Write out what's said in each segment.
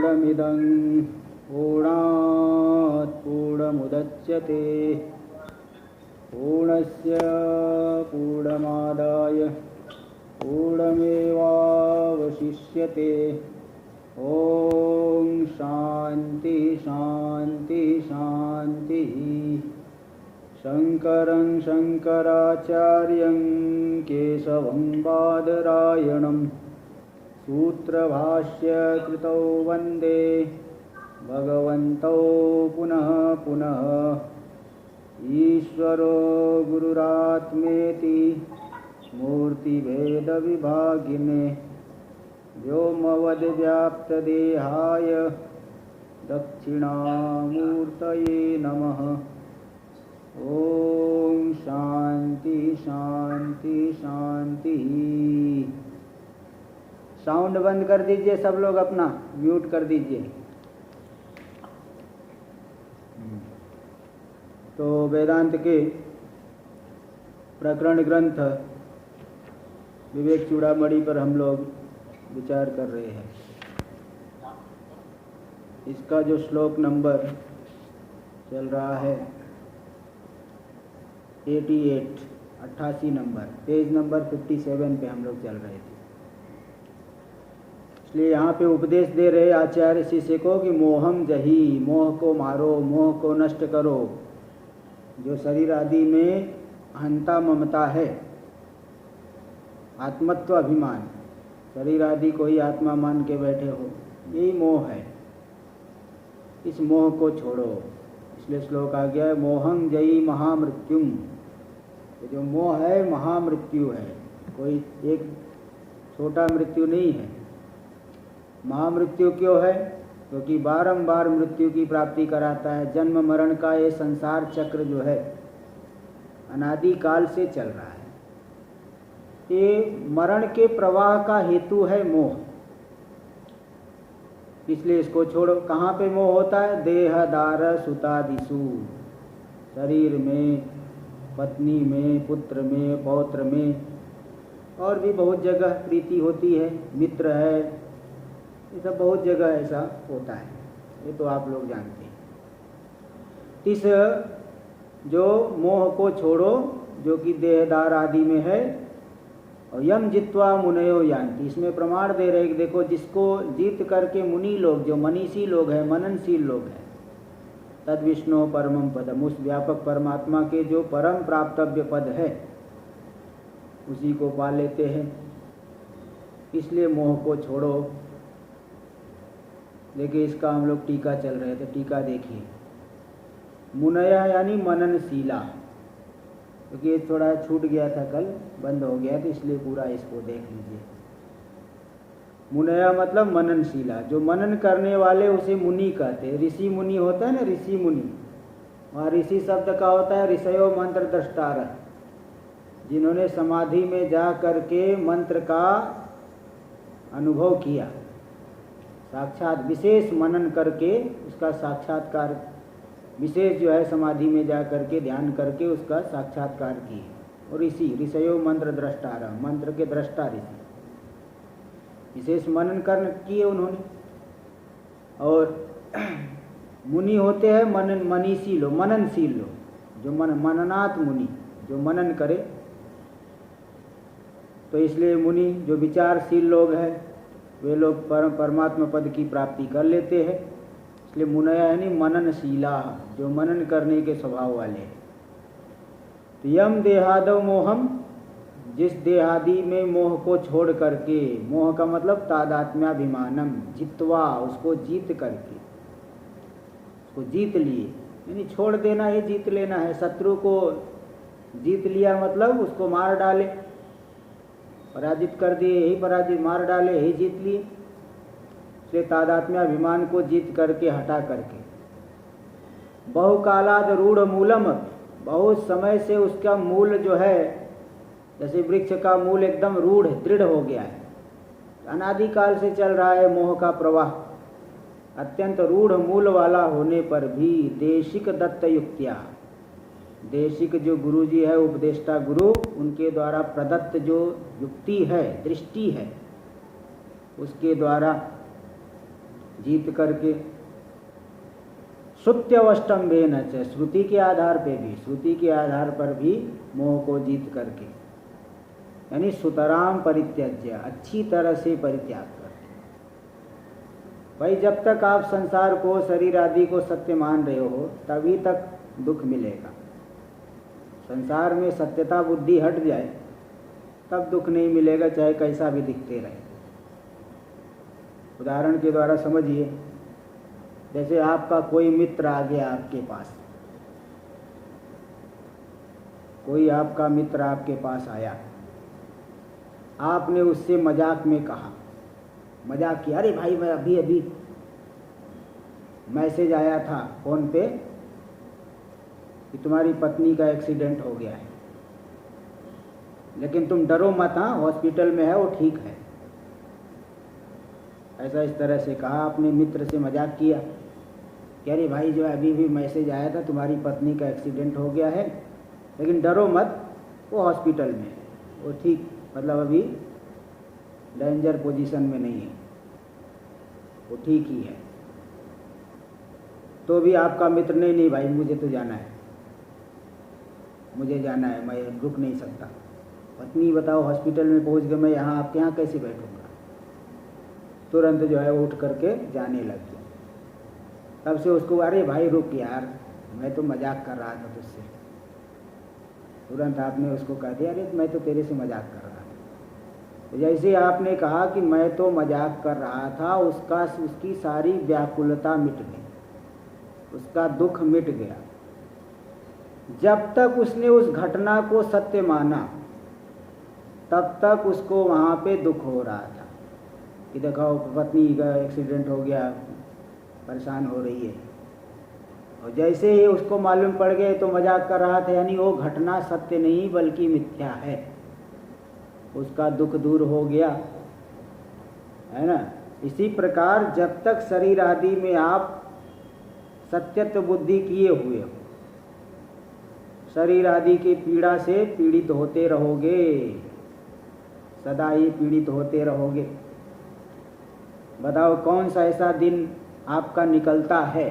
पूर्णमिदं पूर्णात् पूर्णमुदच्यते पूर्णस्य पूर्णमादाय पूर्णमेवावशिष्यते। ॐ शान्ति शान्ति शान्तिः। शङ्करं शङ्कराचार्यं केशवं बादरायणं सूत्रभाष्यकृतौ वन्दे भगवन्तौ पुनः पुनः। ईश्वरो गुरुरात्मेति मूर्तिभेदविभागिने व्योमवद्व्याप्तदेहाय दक्षिणामूर्तये नमः। ओम शांति शांति शांति। साउंड बंद कर दीजिए सब लोग, अपना म्यूट कर दीजिए। तो वेदांत के प्रकरण ग्रंथ विवेक चूड़ामणि पर हम लोग विचार कर रहे हैं। इसका जो श्लोक नंबर चल रहा है 88 नंबर, पेज नंबर 57 पे हम लोग चल रहे थे। इसलिए यहाँ पे उपदेश दे रहे आचार्य शिष्य को कि मोहम जही, मोह को मारो, मोह को नष्ट करो। जो शरीर आदि में अहंता ममता है, आत्मत्व अभिमान, शरीर आदि को ही आत्मा मान के बैठे हो, यही मोह है। इस मोह को छोड़ो। इसलिए श्लोक आ गया है मोहं जयी महामृत्युम। जो मोह है महामृत्यु है, कोई एक छोटा मृत्यु नहीं है। महामृत्यु क्यों है? क्योंकि बारंबार मृत्यु की प्राप्ति कराता है। जन्म मरण का ये संसार चक्र जो है अनादि काल से चल रहा है। ये मरण के प्रवाह का हेतु है मोह। इसलिए इसको छोड़ो। कहाँ पे मोह होता है? देहदार सुतादिषु, शरीर में, पत्नी में, पुत्र में, पौत्र में, और भी बहुत जगह प्रीति होती है, मित्र है, ये सब बहुत जगह ऐसा होता है। ये तो आप लोग जानते हैं। इस जो मोह को छोड़ो जो कि देहदार आदि में है, और यम जित्वा मुनयो यान्ति। इसमें प्रमाण दे रहे कि देखो जिसको जीत करके मुनि लोग, जो मनीषी लोग हैं, मननशील लोग हैं, तद विष्णु परमम पदम, उस व्यापक परमात्मा के जो परम प्राप्तव्य पद है उसी को पा लेते हैं। इसलिए मोह को छोड़ो। देखिए इसका हम लोग टीका चल रहे थे, टीका देखिए। मुनया यानी मननशीला, क्योंकि ये थोड़ा छूट गया था, कल बंद हो गया था, इसलिए पूरा इसको देख लीजिए। मुनया मतलब मननशीला, जो मनन करने वाले उसे मुनि कहते हैं। ऋषि मुनि होता है ना, ऋषि मुनि, वहाँ ऋषि शब्द का होता है ऋषयो मंत्र द्रष्टार, जिन्होंने समाधि में जा करके मंत्र का अनुभव किया, साक्षात विशेष मनन करके उसका साक्षात्कार, विशेष जो है समाधि में जा करके ध्यान करके उसका साक्षात्कार किए। और ऋषयो मंत्र द्रष्टार, मंत्र के दृष्टा ऋषि, विशेष मनन कर किए उन्होंने। और मुनि होते हैं मनीषी लोग, मननशील लोग, जो मननात् मुनि, जो मनन करे। तो इसलिए मुनि जो विचारशील लोग हैं वे लोग परमात्मा पद की प्राप्ति कर लेते हैं। इसलिए मुनया यानी मननशीला, जो मनन करने के स्वभाव वाले हैं। तो यम देहादव मोहम, जिस देहादि में मोह को छोड़ करके, मोह का मतलब तादात्म्याभिमानम, जित्वा, उसको जीत करके, उसको जीत लिए, यानी छोड़ देना ही जीत लेना है। शत्रु को जीत लिया मतलब उसको मार डाले, पराजित कर दिए, यही पराजित, मार डाले यही जीत लिए। इसलिए तादात्म्याभिमान को जीत करके, हटा करके। बहुकालाद रूढ़ मूलम, बहुत समय से उसका मूल जो है, जैसे वृक्ष का मूल एकदम रूढ़ दृढ़ हो गया है, अनादिकाल से चल रहा है मोह का प्रवाह। अत्यंत रूढ़ मूल वाला होने पर भी देशिक दत्त युक्तिया, देशिक जो गुरु जी है, उपदेष्टा गुरु, उनके द्वारा प्रदत्त जो युक्ति है, दृष्टि है, उसके द्वारा जीत करके। श्रुत्यवष्टम्भेन च, श्रुति के आधार पे भी, श्रुति के आधार पर भी मोह को जीत करके, यानी सुतराम परित्यज्य, अच्छी तरह से परित्याग करके। भाई जब तक आप संसार को, शरीर आदि को सत्य मान रहे हो तभी तक दुख मिलेगा। संसार में सत्यता बुद्धि हट जाए तब दुख नहीं मिलेगा, चाहे कैसा भी दिखते रहे। उदाहरण के द्वारा समझिए, जैसे आपका कोई मित्र आ गया आपके पास, कोई आपका मित्र आपके पास आया, आपने उससे मजाक में कहा, मजाक किया, अरे भाई मैं अभी अभी मैसेज आया था फोन पे कि तुम्हारी पत्नी का एक्सीडेंट हो गया है, लेकिन तुम डरो मत, हाँ हॉस्पिटल में है, वो ठीक है। ऐसा इस तरह से कहा, अपने मित्र से मजाक किया कि अरे भाई जो अभी भी मैसेज आया था तुम्हारी पत्नी का एक्सीडेंट हो गया है, लेकिन डरो मत, वो हॉस्पिटल में है, वो ठीक, मतलब अभी डेंजर पोजीशन में नहीं है, वो ठीक ही है। तो भी आपका मित्र नहीं भाई मुझे तो जाना है, मुझे जाना है, मैं रुक नहीं सकता। पत्नी बताओ हॉस्पिटल में पहुंच गए, मैं यहाँ आपके यहाँ कैसे बैठूंगा। तुरंत जो है उठ करके जाने लग गया। तब से उसको अरे भाई रुक यार, मैं तो मजाक कर रहा था तुझसे। तुरंत आपने उसको कह दिया अरे मैं तो तेरे से मजाक कर रहा था। तो जैसे आपने कहा कि मैं तो मजाक कर रहा था, उसकी सारी व्याकुलता मिट गई, उसका दुख मिट गया। जब तक उसने उस घटना को सत्य माना तब तक उसको वहाँ पे दुख हो रहा था कि देखो पत्नी का एक्सीडेंट हो गया, परेशान हो रही है। और जैसे ही उसको मालूम पड़ गए तो मजाक कर रहा था, यानी वो घटना सत्य नहीं बल्कि मिथ्या है, उसका दुख दूर हो गया, है ना। इसी प्रकार जब तक शरीर आदि में आप सत्यत्व बुद्धि किए हुए हो, शरीर आदि की पीड़ा से पीड़ित होते रहोगे, सदा ही पीड़ित होते रहोगे। बताओ कौन सा ऐसा दिन आपका निकलता है,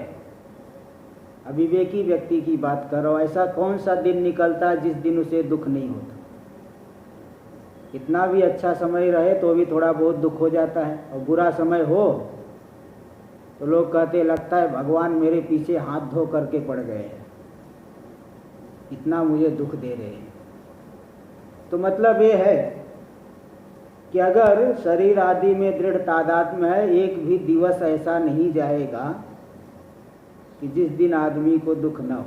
अविवेकी व्यक्ति की बात करो, ऐसा कौन सा दिन निकलता है जिस दिन उसे दुख नहीं होता। कितना भी अच्छा समय रहे तो भी थोड़ा बहुत दुख हो जाता है, और बुरा समय हो तो लोग कहते लगता है भगवान मेरे पीछे हाथ धो करके पड़ गए हैं, इतना मुझे दुख दे रहे हैं। तो मतलब ये है कि अगर शरीर आदि में दृढ़ तादात्म्य है, एक भी दिवस ऐसा नहीं जाएगा कि जिस दिन आदमी को दुख न हो,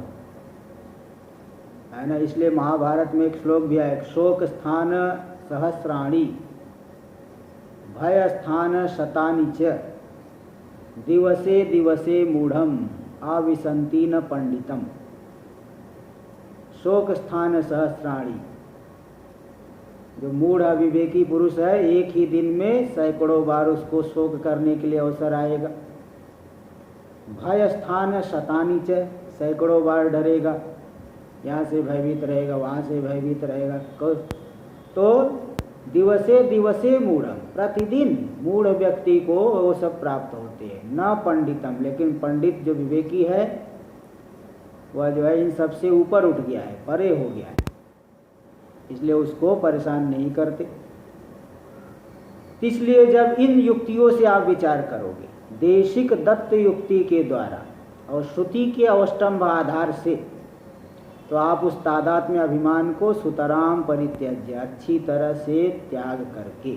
है ना। इसलिए महाभारत में एक श्लोक भी है, शोक स्थान सहस्राणि भय स्थान शतानि च दिवसे दिवसे मूढ़म आविशन्ति न पंडितम। शोक स्थान सहस्राणि, जो मूढ़ अविवेकी पुरुष है एक ही दिन में सैकड़ों बार उसको शोक करने के लिए अवसर आएगा। भय स्थान शतानि च, सैकड़ों बार डरेगा, यहाँ से भयभीत रहेगा, वहाँ से भयभीत रहेगा। तो दिवसे दिवसे मूढ़म, प्रतिदिन मूढ़ व्यक्ति को वो सब प्राप्त होते हैं। न पंडितम, लेकिन पंडित जो विवेकी है वह जो है इन सब से ऊपर उठ गया है, परे हो गया है, इसलिए उसको परेशान नहीं करते। इसलिए जब इन युक्तियों से आप विचार करोगे, देशिक दत्त युक्ति के द्वारा और श्रुति के अवष्टम्भ आधार से, तो आप उस तादात्म्य अभिमान को सुतराम परित्यज्य, अच्छी तरह से त्याग करके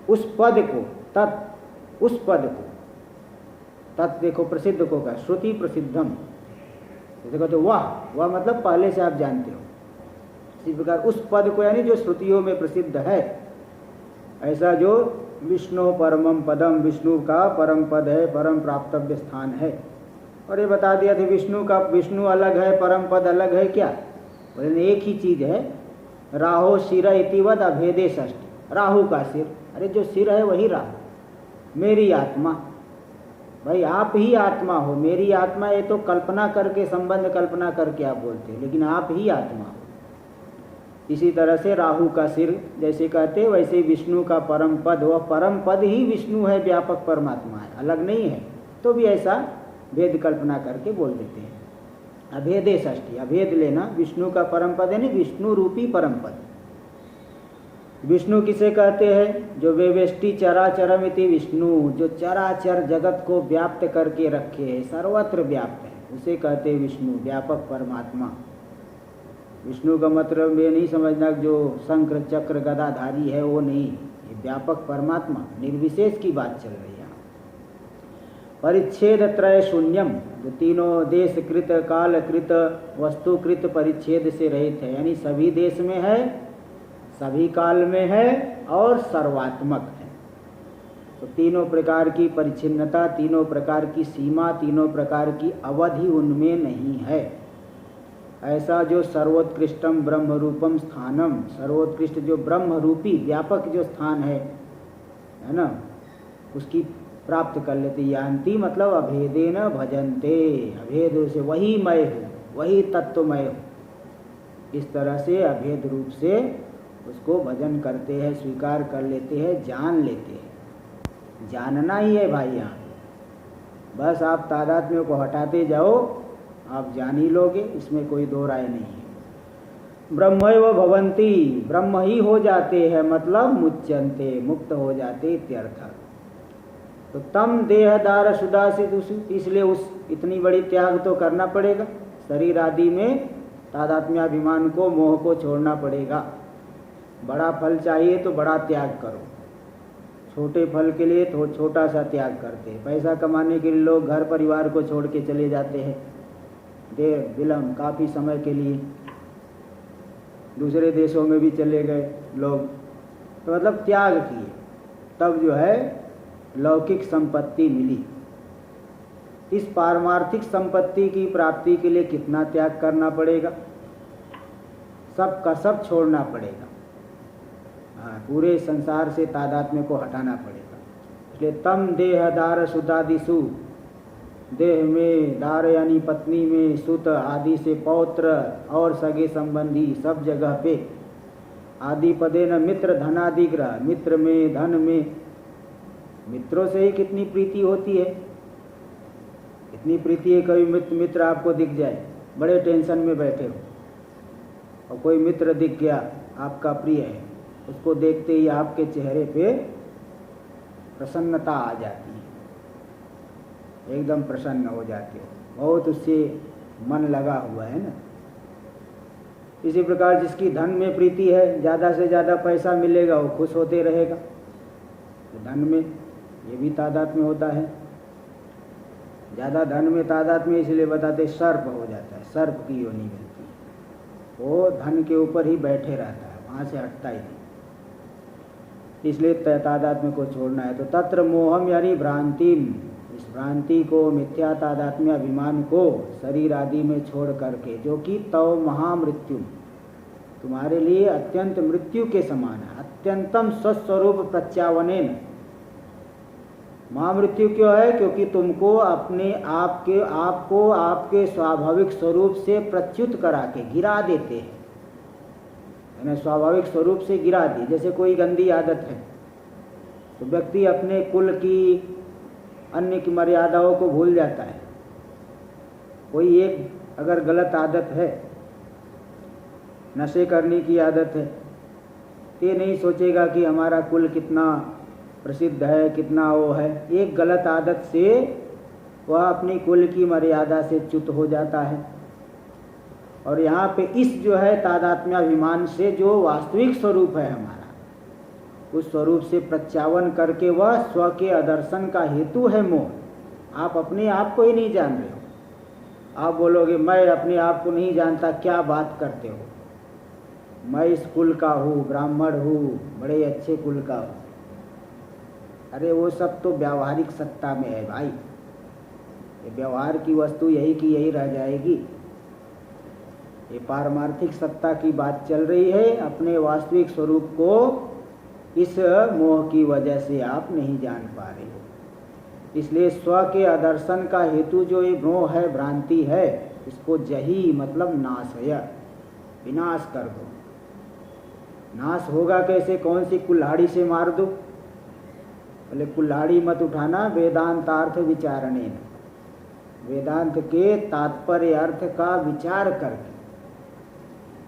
उस पद को, तत्, उस पद को, तत् देखो प्रसिद्ध को कहा, श्रुति प्रसिद्धम, देखो तो वह मतलब पहले से आप जानते हो। इसी प्रकार उस पद को, यानी जो श्रुतियों में प्रसिद्ध है, ऐसा जो विष्णु परमम पदम, विष्णु का परम पद है, परम प्राप्तव्य स्थान है। और ये बता दिया था विष्णु अलग है, परम पद अलग है, क्या बोले एक ही चीज है। राहो शिर इतिवद अभेदे षष्ठी, राहु का सिर, अरे जो सिर है वही राहु। मेरी आत्मा, भाई आप ही आत्मा हो, मेरी आत्मा, ये तो कल्पना करके, संबंध कल्पना करके आप बोलते हो, लेकिन आप ही आत्मा हो। इसी तरह से राहु का सिर जैसे कहते, वैसे विष्णु का परम पद, वह परम पद ही विष्णु है, व्यापक परमात्मा है, अलग नहीं है। तो भी ऐसा भेद कल्पना करके बोल देते हैं। अभेदे षष्ठी, अभेद लेना, विष्णु का परम पद है नहीं, विष्णु रूपी परम पद। विष्णु किसे कहते हैं? जो वेवेष्टि चराचरमिति विष्णु, जो चराचर जगत को व्याप्त करके रखे है, सर्वत्र व्याप्त है, उसे कहते हैं विष्णु, व्यापक परमात्मा। विष्णु का मतलब ये नहीं समझना जो शंख चक्र गदाधारी है, वो नहीं, ये व्यापक परमात्मा निर्विशेष की बात चल रही है। परिच्छेद त्रय शून्यम, जो तीनों देश कृत काल कृत वस्तु कृत परिच्छेद से रहित है, यानी सभी देश में है, सभी काल में है और सर्वात्मक है। तो तीनों प्रकार की परिच्छिन्नता, तीनों प्रकार की सीमा, तीनों प्रकार की अवधि उनमें नहीं है। ऐसा जो सर्वोत्कृष्टम ब्रह्म रूपम स्थानम, सर्वोत्कृष्ट जो ब्रह्म रूपी व्यापक जो स्थान है ना, उसकी प्राप्त कर लेते। यान्ति मतलब अभेदेन भजन्ते, अभेद से वही मैं हूँ, वही तत्वमय हूँ, इस तरह से अभेद रूप से उसको भजन करते हैं, स्वीकार कर लेते हैं, जान लेते हैं। जानना ही है भाई, यहाँ बस आप तादात्म्य को हटाते जाओ, आप जान ही लोगे, इसमें कोई दो राय नहीं है। ब्रह्मैव भवन्ति, ब्रह्म ही हो जाते हैं, मतलब मुच्यन्ते, मुक्त हो जाते इत्यर्थ। तो तम देहदार सुदासित, इसलिए उस इतनी बड़ी त्याग तो करना पड़ेगा, शरीर आदि में तादात्म्याभिमान को, मोह को छोड़ना पड़ेगा। बड़ा फल चाहिए तो बड़ा त्याग करो, छोटे फल के लिए तो छोटा सा त्याग करते हैं। पैसा कमाने के लिए लोग घर परिवार को छोड़ के चले जाते हैं, देर विलम्ब काफ़ी समय के लिए, दूसरे देशों में भी चले गए लोग, तो मतलब त्याग किए, तब जो है लौकिक संपत्ति मिली। इस पारमार्थिक संपत्ति की प्राप्ति के लिए कितना त्याग करना पड़ेगा? सब का सब छोड़ना पड़ेगा। हाँ, पूरे संसार से तादात्म्य को हटाना पड़ेगा। इसलिए तम देहदार सुतादिषु, देह में दार यानी पत्नी में, सुत आदि से पौत्र और सगे संबंधी सब जगह पे, आदि पदे न मित्र धनादिग्रह, मित्र में धन में, मित्रों से ही कितनी प्रीति होती है, इतनी प्रीति है। कभी मित्र आपको दिख जाए, बड़े टेंशन में बैठे हो, और कोई मित्र दिख गया आपका प्रिय है, उसको देखते ही आपके चेहरे पे प्रसन्नता आ जाती है, एकदम प्रसन्न हो जाते हो, बहुत उससे मन लगा हुआ है ना। इसी प्रकार जिसकी धन में प्रीति है, ज़्यादा से ज़्यादा पैसा मिलेगा वो खुश होते रहेगा, तो धन में ये भी तादात्म्य होता है। ज़्यादा धन में तादात्म्य इसलिए बताते, सर्प हो जाता है, सर्प की योनि मिलती है, वो धन के ऊपर ही बैठे रहता है, वहाँ से हटता ही नहीं, इसलिए तादात्म्य को छोड़ना है। तो तत्र मोहम यानी भ्रांतिम, इस भ्रांति को, मिथ्या तादात्म्य अभिमान को शरीर आदि में छोड़ करके, जो कि तव महामृत्यु, तुम्हारे लिए अत्यंत मृत्यु के समान है, अत्यंतम स्वस्वरूप प्रत्यावनेन। महामृत्यु क्यों है? क्योंकि तुमको अपने आपको आपके स्वाभाविक स्वरूप से प्रच्युत करा के गिरा देते हैं, यानी स्वाभाविक स्वरूप से गिरा दी। जैसे कोई गंदी आदत है तो व्यक्ति अपने कुल की, अन्य की मर्यादाओं को भूल जाता है। कोई एक अगर गलत आदत है, नशे करने की आदत है, तो ये नहीं सोचेगा कि हमारा कुल कितना प्रसिद्ध है, कितना वो है। एक गलत आदत से वह अपनी कुल की मर्यादा से च्युत हो जाता है। और यहाँ पे इस जो है तादात्म्याभिमान से जो वास्तविक स्वरूप है हमारा, उस स्वरूप से प्रत्यावन करके वह स्व के आदर्शन का हेतु है मोह। आप अपने आप को ही नहीं जान रहे हो। आप बोलोगे मैं अपने आप को नहीं जानता, क्या बात करते हो, मैं इस कुल का हूँ, ब्राह्मण हूँ, बड़े अच्छे कुल का हूँ। अरे वो सब तो व्यावहारिक सत्ता में है भाई, ये व्यवहार की वस्तु यही की यही रह जाएगी। ये पारमार्थिक सत्ता की बात चल रही है। अपने वास्तविक स्वरूप को इस मोह की वजह से आप नहीं जान पा रहे हो। इसलिए स्व के आदर्शन का हेतु जो ये मोह है, भ्रांति है, इसको जही मतलब नाश है, विनाश कर दो। नाश होगा कैसे? कौन सी कुल्हाड़ी से मार दो? बोले कुल्हाड़ी मत उठाना, वेदांतार्थ विचारणे, वेदांत के तात्पर्य अर्थ का विचार करके,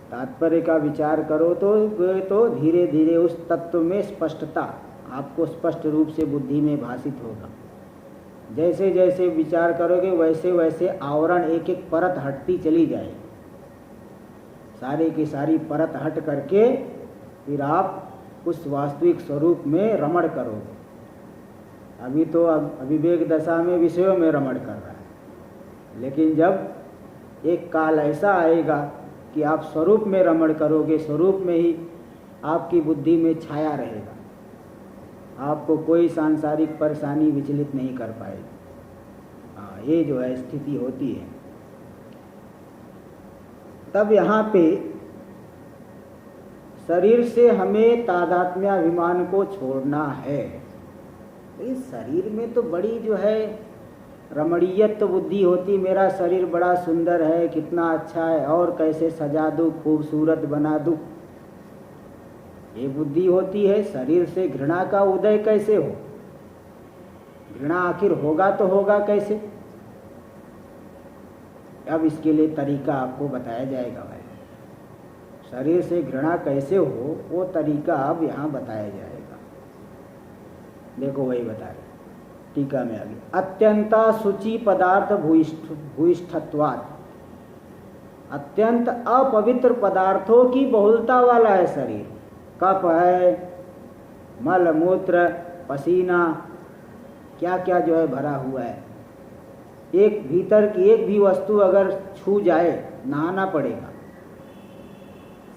तात्पर्य का विचार करो तो धीरे धीरे उस तत्व में स्पष्टता आपको स्पष्ट रूप से बुद्धि में भाषित होगा। जैसे जैसे विचार करोगे वैसे वैसे आवरण एक एक परत हटती चली जाए, सारे की सारी परत हट करके फिर आप उस वास्तविक स्वरूप में रमण करोगे। अभी तो अविवेक दशा में विषयों में रमण कर रहा है, लेकिन जब एक काल ऐसा आएगा कि आप स्वरूप में रमण करोगे, स्वरूप में ही आपकी बुद्धि में छाया रहेगा, आपको कोई सांसारिक परेशानी विचलित नहीं कर पाएगी। हाँ, ये जो है स्थिति होती है। तब यहाँ पे शरीर से हमें तादात्म्याभिमान को छोड़ना है। इस शरीर में तो बड़ी जो है रमणीयत बुद्धि होती, मेरा शरीर बड़ा सुंदर है, कितना अच्छा है, और कैसे सजा दूँ, खूबसूरत बना दूँ, ये बुद्धि होती है। शरीर से घृणा का उदय कैसे हो? घृणा आखिर होगा तो होगा कैसे? अब इसके लिए तरीका आपको बताया जाएगा भाई। शरीर से घृणा कैसे हो वो तरीका अब यहाँ बताया जाएगा। देखो वही बता रहे टीका में आगे, अत्यंता शुचि पदार्थ भूयिष्ठत्वात्, अत्यंत अपवित्र पदार्थों की बहुलता वाला है शरीर। कफ है, मल मूत्र पसीना, क्या क्या जो है भरा हुआ है। एक भीतर की एक भी वस्तु अगर छू जाए नहाना पड़ेगा।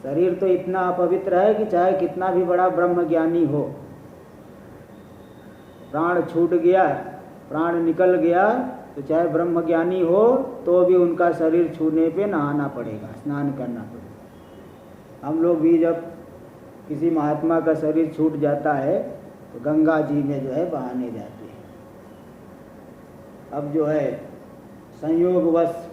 शरीर तो इतना अपवित्र है कि चाहे कितना भी बड़ा ब्रह्मज्ञानी हो, प्राण छूट गया, प्राण निकल गया, तो चाहे ब्रह्मज्ञानी हो तो भी उनका शरीर छूने पे नहाना पड़ेगा, स्नान करना पड़ेगा। हम लोग भी जब किसी महात्मा का शरीर छूट जाता है तो गंगा जी में जो है बहाने जाते हैं। अब जो है संयोगवश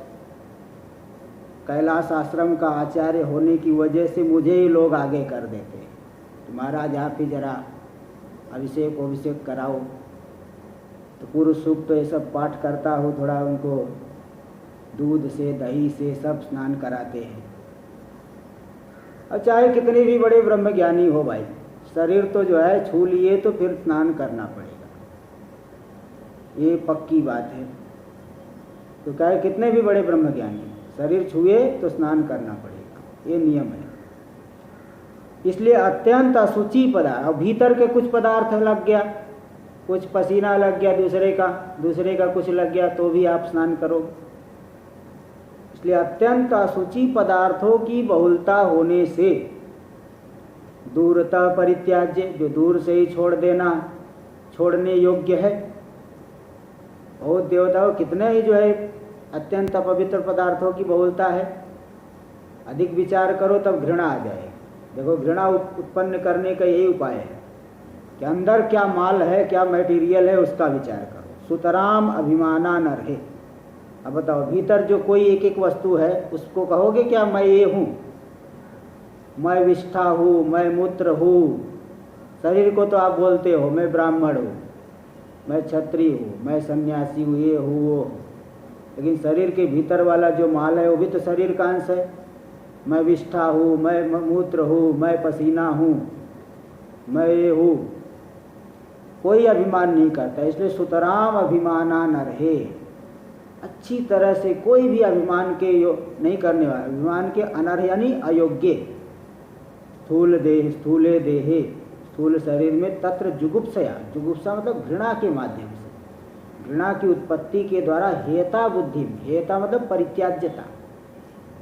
कैलाश आश्रम का आचार्य होने की वजह से मुझे ही लोग आगे कर देते हैं, तो महाराज आप ही जरा अभिषेक कराओ। तो पूर्व सूक्त तो ये सब पाठ करता हूँ, थोड़ा उनको दूध से दही से सब स्नान कराते हैं। और चाहे कितने भी बड़े ब्रह्मज्ञानी हो भाई, शरीर तो जो है छू लिए तो फिर स्नान करना पड़ेगा, ये पक्की बात है। तो चाहे कितने भी बड़े ब्रह्मज्ञानी, शरीर छुए तो स्नान करना पड़ेगा, ये नियम है। इसलिए अत्यंत अशुचि पदार्थ, और भीतर के कुछ पदार्थ लग गया, कुछ पसीना लग गया दूसरे का कुछ लग गया, तो भी आप स्नान करो। इसलिए अत्यंत अशुचि पदार्थों की बहुलता होने से दूरतः परित्याज्य, जो दूर से ही छोड़ देना, छोड़ने योग्य है। बहुत देवताओं कितने ही जो है अत्यंत अपवित्र पदार्थों की बहुलता है। अधिक विचार करो तब घृणा आ जाए। देखो घृणा उत्पन्न करने का यही उपाय है कि अंदर क्या माल है, क्या मटेरियल है, उसका विचार करो। सुतराम अभिमाना न रहे। अब बताओ, भीतर जो कोई एक एक वस्तु है उसको कहोगे क्या मैं ये हूँ, मैं विष्ठा हूँ, मैं मूत्र हूँ। शरीर को तो आप बोलते हो मैं ब्राह्मण हूँ, मैं क्षत्रिय हूँ, मैं सन्यासी हूँ, ये हूँ वो। लेकिन शरीर के भीतर वाला जो माल है वो भी तो शरीर का अंश है। मैं विष्ठा हूँ, मैं मूत्र हूँ, मैं पसीना हूँ, मैं ये हूँ। कोई अभिमान नहीं करता। इसलिए सुतराम अभिमाना न रहे। अच्छी तरह से कोई भी अभिमान के नहीं करने वाला, अभिमान के अनर्ह यानी अयोग्य। स्थूले देहे, स्थूल शरीर में तत्र जुगुप्सया, जुगुप्सा मतलब घृणा के माध्यम से, घृणा की उत्पत्ति के द्वारा हेता बुद्धि, हेता मतलब परित्याज्यता,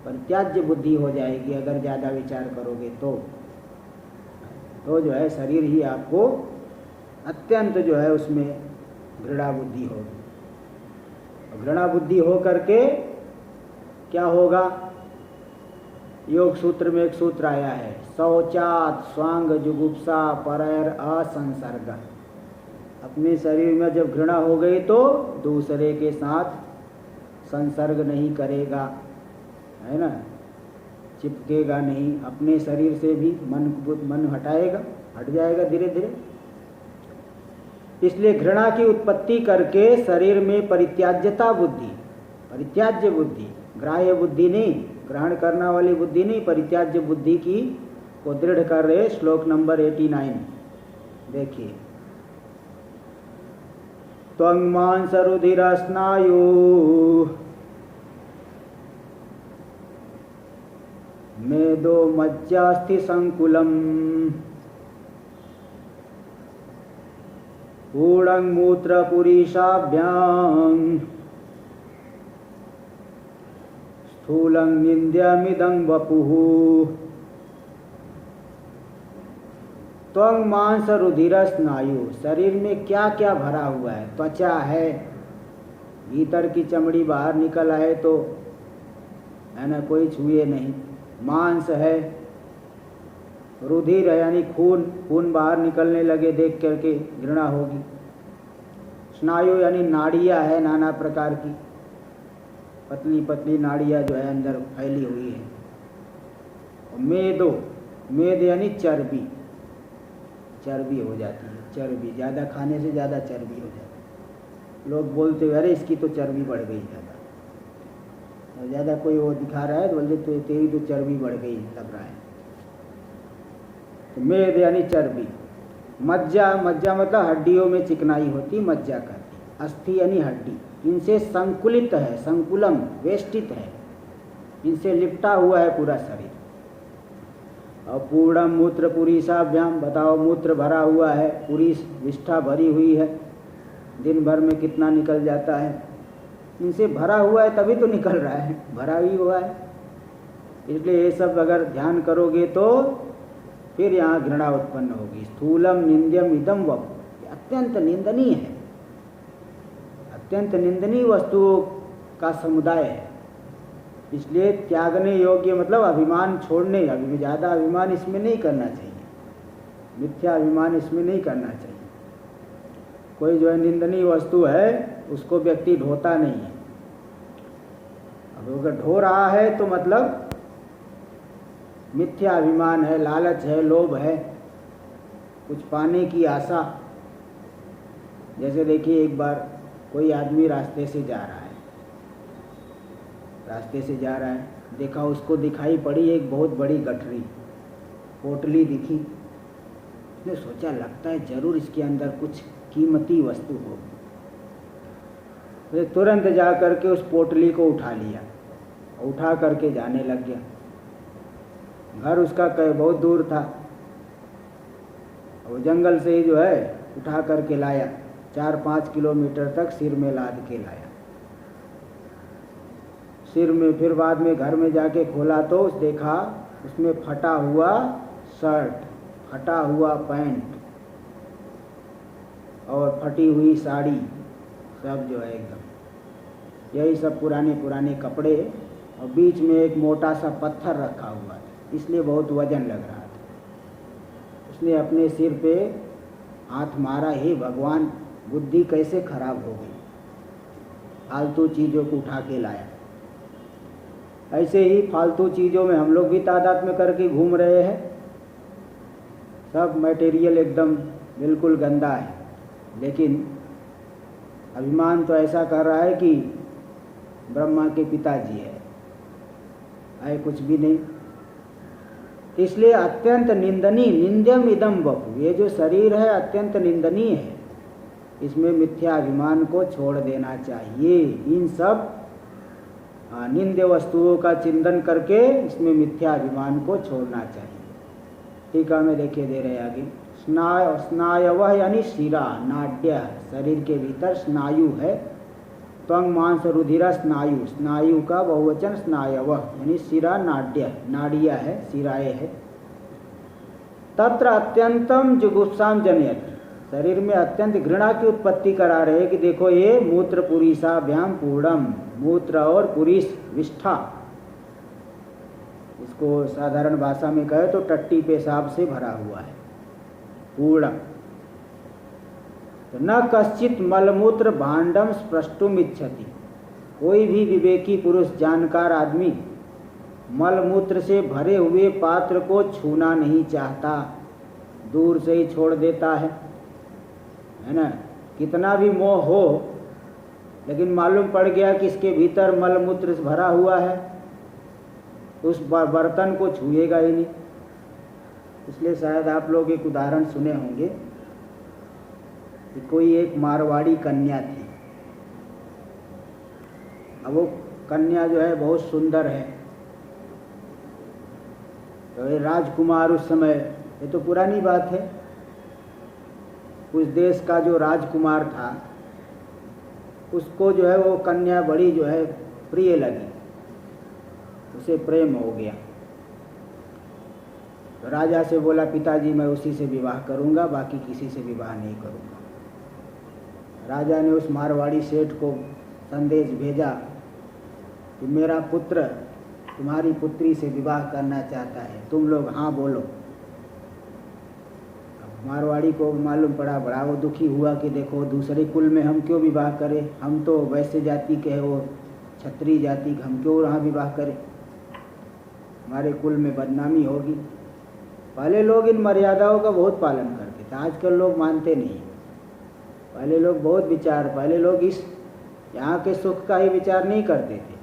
परित्याज्य बुद्धि हो जाएगी अगर ज़्यादा विचार करोगे तो जो है शरीर ही आपको अत्यंत जो है उसमें घृणा बुद्धि होगी। घृणा बुद्धि हो करके क्या होगा? योग सूत्र में एक सूत्र आया है, शौचात स्वांग जुगुप्सा परैर असंसर्ग। अपने शरीर में जब घृणा हो गई तो दूसरे के साथ संसर्ग नहीं करेगा, है ना। चिपकेगा नहीं, अपने शरीर से भी मन हटाएगा, हट जाएगा धीरे धीरे। इसलिए घृणा की उत्पत्ति करके शरीर में परित्याज्यता बुद्धि, परित्याज्य बुद्धि, ग्राह्य बुद्धि नहीं, ग्रहण करने वाली बुद्धि नहीं, परित्याज्य बुद्धि की को दृढ़ कर रहे। श्लोक नंबर 89 देखिए। त्वं मांसरुधिरस्नायु मेदो मज्जास्थि संकुलम ऊढं मूत्रपुरीशाभ्यां स्थूलं निन्द्यमिदं वपुः। त्वं मांस रुधिर स्नायु, शरीर में क्या क्या भरा हुआ है। त्वचा है, भीतर की चमड़ी बाहर निकल आए तो है ना, कोई छुए नहीं। मांस है, रुधिर है यानी खून, खून बाहर निकलने लगे देख करके घृणा होगी। स्नायु यानी नाड़ियाँ है नाना प्रकार की, पतली पतली नाड़ियाँ जो है अंदर फैली हुई है। और मेदो, मेद यानी चर्बी, चर्बी हो जाती है, चर्बी ज़्यादा खाने से ज़्यादा चर्बी हो जाती है। लोग बोलते अरे इसकी तो चर्बी बढ़ गई ज़्यादा, और ज़्यादा कोई वो दिखा रहा है तो बोलते तो तेरी तो चर्बी बढ़ गई लग रहा है। तो मेद यानी चर्बी। मज्जा, मज्जा मतलब हड्डियों में चिकनाई होती, मज्जा कहती। अस्थि यानी हड्डी, इनसे संकुलित है, संकुलम वेष्टित है, इनसे लिपटा हुआ है पूरा शरीर। और पूर्णम मूत्र पुरीशाभ्याम, बताओ मूत्र भरा हुआ है, पूरी विष्ठा भरी हुई है, दिन भर में कितना निकल जाता है। इनसे भरा हुआ है तभी तो निकल रहा है, भरा ही हुआ है। इसलिए ये सब अगर ध्यान करोगे तो फिर यहाँ घृणा उत्पन्न होगी। स्थूलम निंद्यम इदम वप, अत्यंत निंदनीय है, अत्यंत निंदनीय वस्तुओं का समुदाय है। इसलिए त्यागने योग्य मतलब अभिमान छोड़ने, अभी ज़्यादा अभिमान इसमें नहीं करना चाहिए, मिथ्या अभिमान इसमें नहीं करना चाहिए। कोई जो है निंदनीय वस्तु है उसको व्यक्ति ढोता नहीं है। अब अगर ढो रहा है तो मतलब मिथ्या अभिमान है, लालच है, लोभ है, कुछ पाने की आशा। जैसे देखिए एक बार कोई आदमी रास्ते से जा रहा है, रास्ते से जा रहा है, देखा उसको दिखाई पड़ी एक बहुत बड़ी गठरी, पोटली दिखी। उसने सोचा लगता है जरूर इसके अंदर कुछ कीमती वस्तु होगी। तो तुरंत जा करके उस पोटली को उठा लिया, उठा करके जाने लग गया। घर उसका बहुत दूर था, वो जंगल से ही जो है उठा करके लाया, 4-5 किलोमीटर तक सिर में लाद के लाया। सिर में फिर बाद में घर में जाके खोला तो देखा उसमें फटा हुआ शर्ट, फटा हुआ पैंट और फटी हुई साड़ी, सब जो है एकदम यही सब पुराने पुराने कपड़े, और बीच में एक मोटा सा पत्थर रखा हुआ था, इसलिए बहुत वजन लग रहा था। उसने अपने सिर पे हाथ मारा, हे भगवान बुद्धि कैसे खराब हो गई, फालतू चीज़ों को उठा के लाया। ऐसे ही फालतू चीज़ों में हम लोग भी तादाद में करके घूम रहे हैं। सब मटेरियल एकदम बिल्कुल गंदा है, लेकिन अभिमान तो ऐसा कर रहा है कि ब्रह्मा के पिताजी है कुछ भी नहीं। इसलिए अत्यंत निंदनीय, निंद्यम इदम वपु, ये जो शरीर है अत्यंत निंदनीय है, इसमें मिथ्या अभिमान को छोड़ देना चाहिए। इन सब निंद्य वस्तुओं का चिंतन करके इसमें मिथ्या अभिमान को छोड़ना चाहिए। टीका में देखिए दे रहे आगे, स्नायव यानी शिरा, नाड्य, शरीर के भीतर स्नायु है। त्वं मांस रुधिर स्नायु, स्नायु का बहुवचन स्नायव यानी शिरा, नाड्य, नाड़िया है, शिराएँ है। तत्र अत्यंतम जुगुप्साम जनयत, शरीर में अत्यंत घृणा की उत्पत्ति करा रहे कि देखो ये मूत्र पुरीशाभ्याम पूर्णम, मूत्र और पुरीश विष्ठा, इसको साधारण भाषा में कहे तो टट्टी पेशाब से भरा हुआ है पूर्ण। तो न कश्चित मलमूत्र भांडम स्पृष्टुम इच्छति, कोई भी विवेकी पुरुष जानकार आदमी मलमूत्र से भरे हुए पात्र को छूना नहीं चाहता, दूर से ही छोड़ देता है ना। कितना भी मोह हो, लेकिन मालूम पड़ गया कि इसके भीतर मलमूत्र से भरा हुआ है, उस बर्तन को छुएगा ही नहीं। इसलिए शायद आप लोग एक उदाहरण सुने होंगे कि कोई एक मारवाड़ी कन्या थी। अब वो कन्या जो है बहुत सुंदर है, तो ये राजकुमार उस समय, ये तो पुरानी बात है, उस देश का जो राजकुमार था उसको जो है वो कन्या बड़ी जो है प्रिय लगी, उसे प्रेम हो गया। तो राजा से बोला, पिताजी मैं उसी से विवाह करूंगा, बाकी किसी से विवाह नहीं करूंगा। राजा ने उस मारवाड़ी सेठ को संदेश भेजा कि मेरा पुत्र तुम्हारी पुत्री से विवाह करना चाहता है, तुम लोग हाँ बोलो। अब मारवाड़ी को मालूम पड़ा, बड़ा वो दुखी हुआ कि देखो दूसरे कुल में हम क्यों विवाह करें, हम तो वैश्य जाति के हैं, वो क्षत्रिय जाति, हम क्यों वहाँ विवाह करें, हमारे कुल में बदनामी होगी। पहले लोग इन मर्यादाओं का बहुत पालन करते थे, आजकल लोग मानते नहीं। पहले लोग बहुत विचार, पहले लोग इस यहाँ के सुख का ही विचार नहीं करते थे,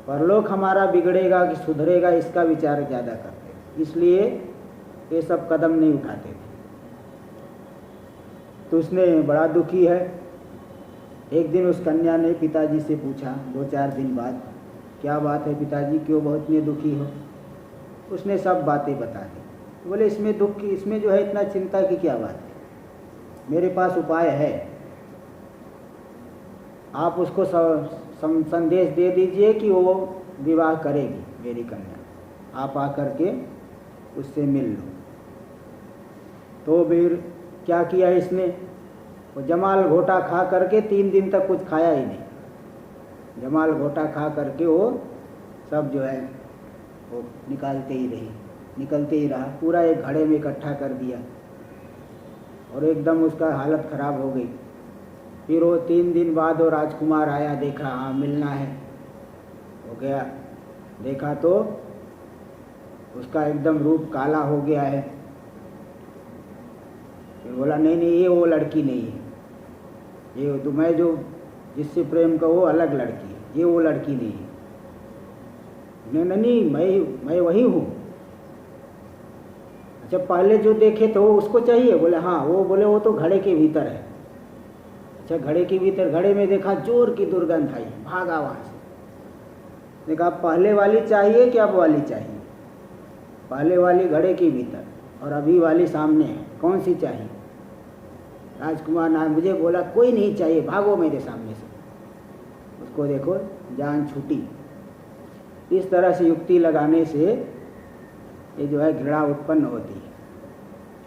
परलोक हमारा बिगड़ेगा कि सुधरेगा इसका विचार ज़्यादा करते थे, इसलिए ये सब कदम नहीं उठाते थे। तो उसने बड़ा दुखी है। एक दिन उस कन्या ने पिताजी से पूछा 2-4 दिन बाद, क्या बात है पिताजी, क्यों बहुत इतने दुखी हो। उसने सब बातें बता दी। बोले इसमें दुख की, इसमें जो है इतना चिंता की क्या बात है, मेरे पास उपाय है, आप उसको संदेश दे दीजिए कि वो विवाह करेगी मेरी कन्या, आप आकर के उससे मिल लो। तो फिर क्या किया इसने, वो जमाल घोटा खा करके 3 दिन तक कुछ खाया ही नहीं। जमाल घोटा खा करके वो सब जो है वो निकलते ही रहा, पूरा एक घड़े में इकट्ठा कर दिया और एकदम उसका हालत ख़राब हो गई। फिर वो 3 दिन बाद वो राजकुमार आया, देखा हाँ मिलना है, हो गया, देखा तो उसका एकदम रूप काला हो गया है। फिर बोला नहीं ये वो लड़की नहीं है, ये तो मैं जो जिससे प्रेम का वो अलग लड़की है, ये वो लड़की नहीं है। नहीं मैं वही हूँ। अच्छा पहले जो देखे तो उसको चाहिए, बोले हाँ वो, बोले वो तो घड़े के भीतर है। अच्छा घड़े के भीतर, घड़े में देखा जोर की दुर्गंध आई, भागा वहाँ से। देखा पहले वाली चाहिए कि अब वाली चाहिए, पहले वाली घड़े के भीतर और अभी वाली सामने है, कौन सी चाहिए। राजकुमार ने मुझे बोला कोई नहीं चाहिए, भागो मेरे सामने से। उसको देखो जान छूटी। इस तरह से युक्ति लगाने से ये जो है घृणा उत्पन्न होती है।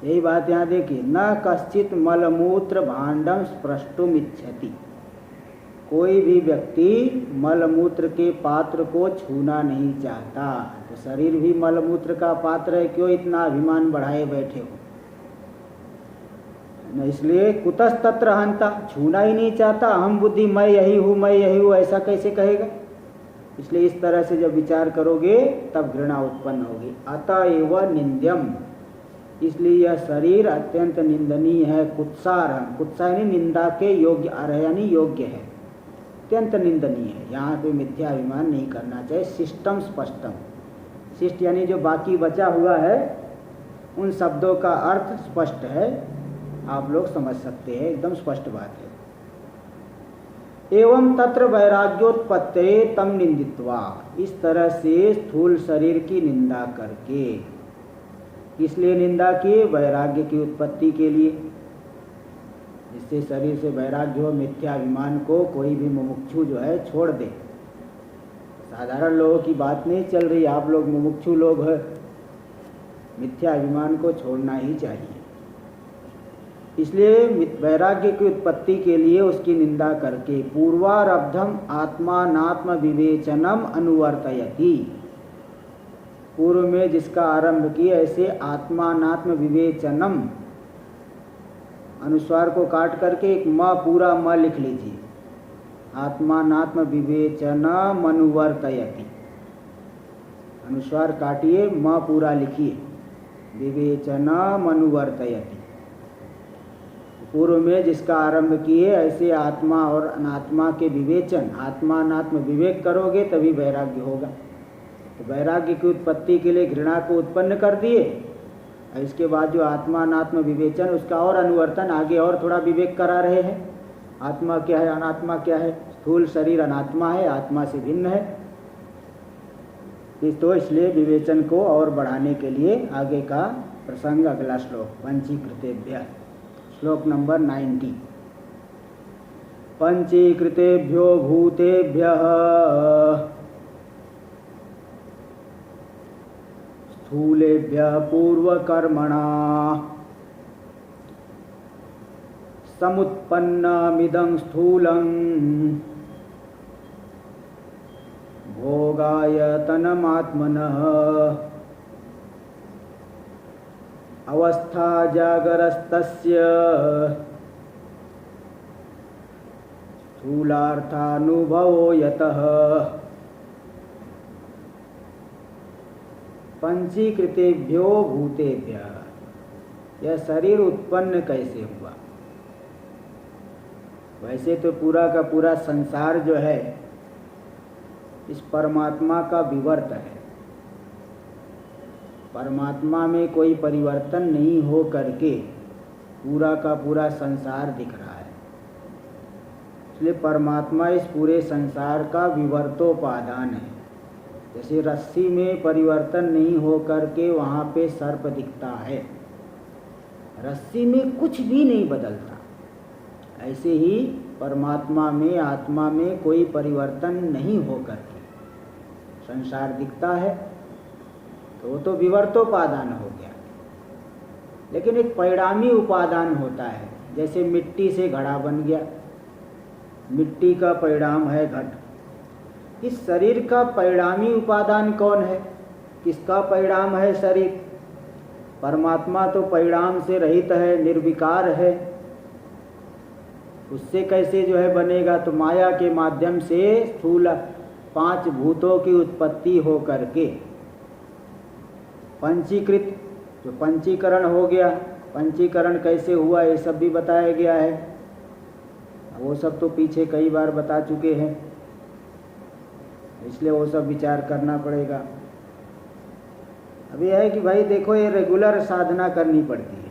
यही बात यहाँ देखिए, न कश्चित मलमूत्र भांडम स्पृष्टुम इच्छति, कोई भी व्यक्ति मलमूत्र के पात्र को छूना नहीं चाहता। तो शरीर भी मलमूत्र का पात्र है, क्यों इतना अभिमान बढ़ाए बैठे हो। इसलिए कुतस्तत्र हंता, छूना ही नहीं चाहता, हम बुद्धि मैं यही हूँ ऐसा कैसे कहेगा। इसलिए इस तरह से जब विचार करोगे तब घृणा उत्पन्न होगी। अतएव निंद्यम, इसलिए यह शरीर अत्यंत निंदनीय है। कुत्सा यानी निंदा के योग्य, यानी योग्य है, अत्यंत निंदनीय है। यहाँ पे मिथ्याभिमान नहीं करना चाहिए। शिष्टम स्पष्टम, शिष्ट यानी जो बाकी बचा हुआ है, उन शब्दों का अर्थ स्पष्ट है, आप लोग समझ सकते हैं, एकदम स्पष्ट बात है। एवं तत्र वैराग्योत्पत्ते तम निंदित्वा, इस तरह से स्थूल शरीर की निंदा करके, इसलिए निंदा किए वैराग्य की उत्पत्ति के लिए, जिससे शरीर से वैराग्य हो, मिथ्याभिमान को कोई भी मुमुक्षु जो है छोड़ दे। साधारण लोगों की बात नहीं चल रही, आप लोग मुमुक्षु लोग हैं, मिथ्याभिमान को छोड़ना ही चाहिए। इसलिए वैराग्य की उत्पत्ति के लिए उसकी निंदा करके पूर्वारब्धम आत्मानात्म विवेचनम अनुवर्तयति, पूर्व में जिसका आरंभ किया ऐसे आत्मानात्म विवेचनम, अनुस्वार को काट करके एक म पूरा म लिख लीजिए, आत्मानात्म विवेचनम अनुवर्तयति। अनुस्वार काटिए, म पूरा लिखिए। विवेचनम अनुवर्तयति, पूर्व में जिसका आरंभ किए, ऐसे आत्मा और अनात्मा के विवेचन, आत्मा अनात्म विवेक करोगे तभी वैराग्य होगा। तो वैराग्य की उत्पत्ति के लिए घृणा को उत्पन्न कर दिए, और इसके बाद जो आत्मा अनात्म विवेचन, उसका और अनुवर्तन, आगे और थोड़ा विवेक करा रहे हैं। आत्मा क्या है, अनात्मा क्या है। स्थूल शरीर अनात्मा है, आत्मा से भिन्न है। तो इसलिए विवेचन को और बढ़ाने के लिए आगे का प्रसंग अगला श्लोक, पंचीकृतेभ्यः, श्लोक नंबर 90। पंचीकृतेभ्यो भूतेभ्यः स्थूलेभ्यः पूर्वकर्मणा समुत्पन्नमिदं स्थूलं भोगायतनमात्मनः अवस्था जागरस्तस्य स्थूलार्थानुभवो यतः। पंचीकृतेभ्यो भूतेभ्यः, यह शरीर उत्पन्न कैसे हुआ। वैसे तो पूरा का पूरा संसार जो है इस परमात्मा का विवर्त है। परमात्मा में कोई परिवर्तन नहीं हो करके पूरा का पूरा संसार दिख रहा है। इसलिए परमात्मा इस पूरे संसार का विवर्तोपादान है। जैसे रस्सी में परिवर्तन नहीं हो करके वहाँ पे सर्प दिखता है, रस्सी में कुछ भी नहीं बदलता, ऐसे ही परमात्मा में, आत्मा में कोई परिवर्तन नहीं हो करके संसार दिखता है, तो वो तो विवर्तोपादान हो गया। लेकिन एक परिणामी उपादान होता है, जैसे मिट्टी से घड़ा बन गया, मिट्टी का परिणाम है घट। इस शरीर का परिणामी उपादान कौन है, किसका परिणाम है शरीर। परमात्मा तो परिणाम से रहित है, निर्विकार है, उससे कैसे जो है बनेगा। तो माया के माध्यम से स्थूल 5 भूतों की उत्पत्ति हो करके पंचीकृत, जो पंचीकरण हो गया। पंचीकरण कैसे हुआ ये सब भी बताया गया है, वो सब तो पीछे कई बार बता चुके हैं, इसलिए वो सब विचार करना पड़ेगा। अब यह है कि भाई देखो, ये रेगुलर साधना करनी पड़ती है।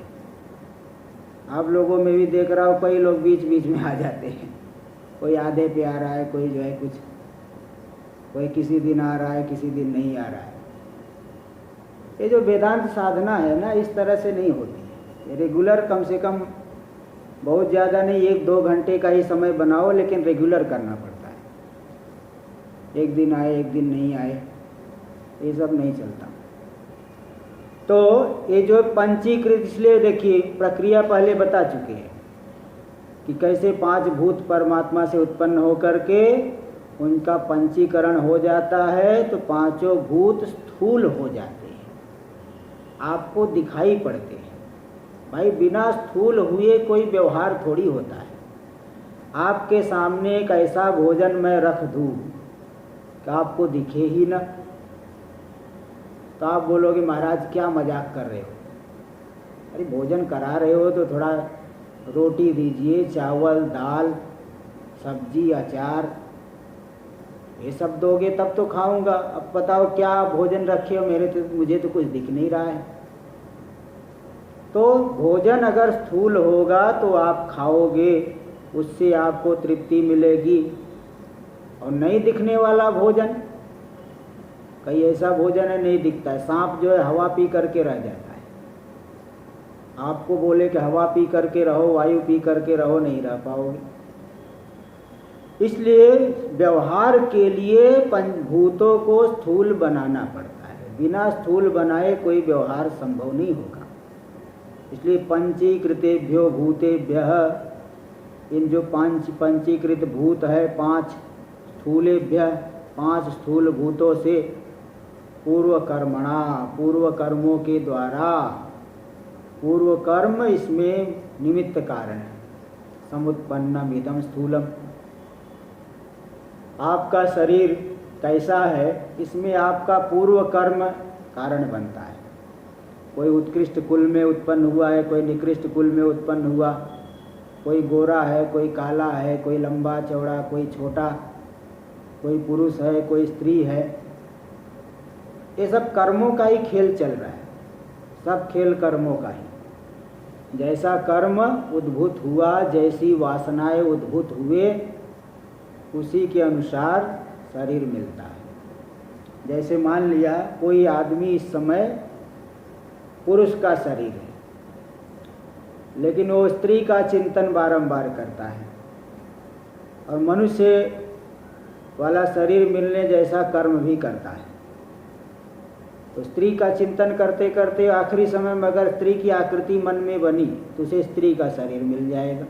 आप लोगों में भी देख रहा हूँ, कई लोग बीच बीच में आ जाते हैं, कोई आधे पे आ रहा है, कोई जो है कुछ, कोई किसी दिन आ रहा है, किसी दिन नहीं आ रहा है। ये जो वेदांत साधना है ना, इस तरह से नहीं होती है। ये रेगुलर, कम से कम बहुत ज़्यादा नहीं, 1-2 घंटे का ही समय बनाओ, लेकिन रेगुलर करना पड़ता है। एक दिन आए, एक दिन नहीं आए, ये सब नहीं चलता। तो ये जो पंचीकृत, इसलिए देखिए प्रक्रिया पहले बता चुके हैं कि कैसे 5 भूत परमात्मा से उत्पन्न होकर के उनका पंचीकरण हो जाता है, तो 5 भूत स्थूल हो जाते हैं, आपको दिखाई पड़ते हैं। भाई बिना स्थूल हुए कोई व्यवहार थोड़ी होता है। आपके सामने एक ऐसा भोजन मैं रख दूँ कि आपको दिखे ही ना, तो आप बोलोगे महाराज क्या मजाक कर रहे हो। अरे भोजन करा रहे हो तो थोड़ा रोटी दीजिए, चावल, दाल, सब्जी, अचार, ये सब दोगे तब तो खाऊंगा। अब बताओ क्या भोजन रखे हो, मुझे तो कुछ दिख नहीं रहा है। तो भोजन अगर स्थूल होगा तो आप खाओगे, उससे आपको तृप्ति मिलेगी। और नहीं दिखने वाला भोजन, कई ऐसा भोजन है नहीं दिखता है। सांप जो है हवा पी करके रह जाता है, आपको बोले कि हवा पी करके रहो, वायु पी करके रहो, नहीं रह पाओगे। इसलिए व्यवहार के लिए पंचभूतों को स्थूल बनाना पड़ता है, बिना स्थूल बनाए कोई व्यवहार संभव नहीं होगा। इसलिए पंचीकृतेभ्यो भूतेभ्यः, इन जो पंचीकृत भूत है 5 स्थूलेभ्यः, 5 स्थूल भूतों से पूर्व कर्मणा, पूर्व कर्मों के द्वारा, पूर्व कर्म इसमें निमित्त कारण है। समुत्पन्नम इदं स्थूलम, आपका शरीर कैसा है, इसमें आपका पूर्व कर्म कारण बनता है। कोई उत्कृष्ट कुल में उत्पन्न हुआ है, कोई निकृष्ट कुल में उत्पन्न हुआ, कोई गोरा है, कोई काला है, कोई लंबा चौड़ा, कोई छोटा, कोई पुरुष है, कोई स्त्री है। ये सब कर्मों का ही खेल चल रहा है, सब खेल कर्मों का ही। जैसा कर्म उद्भूत हुआ, जैसी वासनाएं उद्भूत हुए, उसी के अनुसार शरीर मिलता है। जैसे मान लिया कोई आदमी इस समय पुरुष का शरीर है, लेकिन वो स्त्री का चिंतन बारंबार करता है, और मनुष्य वाला शरीर मिलने जैसा कर्म भी करता है। तो स्त्री का चिंतन करते करते आखिरी समय में अगर स्त्री की आकृति मन में बनी तो उसे स्त्री का शरीर मिल जाएगा।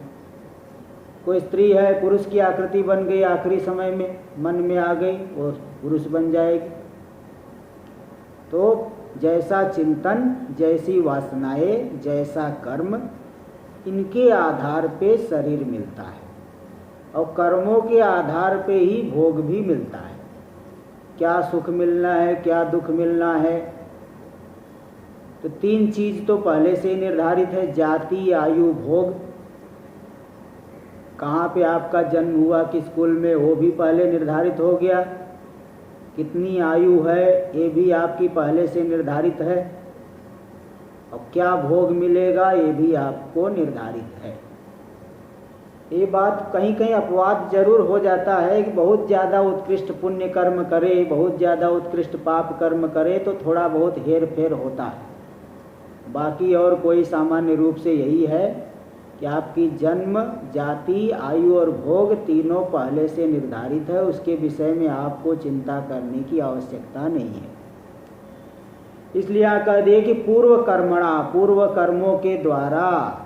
कोई स्त्री है, पुरुष की आकृति बन गई, आखिरी समय में मन में आ गई, वो पुरुष बन जाएगी। तो जैसा चिंतन, जैसी वासनाएं, जैसा कर्म, इनके आधार पे शरीर मिलता है, और कर्मों के आधार पे ही भोग भी मिलता है। क्या सुख मिलना है, क्या दुख मिलना है, तो तीन चीज तो पहले से ही निर्धारित है, जाति, आयु, भोग। कहाँ पे आपका जन्म हुआ, किस कुल में, वो भी पहले निर्धारित हो गया। कितनी आयु है, ये भी आपकी पहले से निर्धारित है, और क्या भोग मिलेगा ये भी आपको निर्धारित है। ये बात कहीं कहीं अपवाद जरूर हो जाता है कि बहुत ज़्यादा उत्कृष्ट पुण्य कर्म करे, बहुत ज़्यादा उत्कृष्ट पाप कर्म करे तो थोड़ा बहुत हेर फेर होता है। बाकी और कोई सामान्य रूप से यही है कि आपकी जन्म, जाति, आयु और भोग तीनों पहले से निर्धारित है, उसके विषय में आपको चिंता करने की आवश्यकता नहीं है। इसलिए आप कह दिए कि पूर्व कर्मणा, पूर्व कर्मों के द्वारा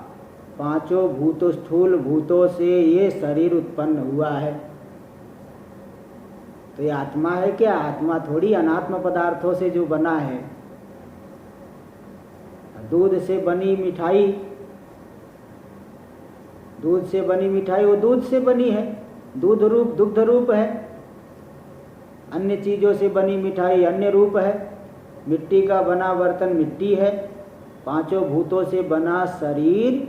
पांचों भूतों, स्थूल भूतों से ये शरीर उत्पन्न हुआ है। तो ये आत्मा है क्या? आत्मा थोड़ी, अनात्म पदार्थों से जो बना है। दूध से बनी मिठाई, दूध से बनी मिठाई वो दूध से बनी है, दूध रूप, दुग्ध रूप है। अन्य चीजों से बनी मिठाई अन्य रूप है। मिट्टी का बना बर्तन मिट्टी है। पांचों भूतों से बना शरीर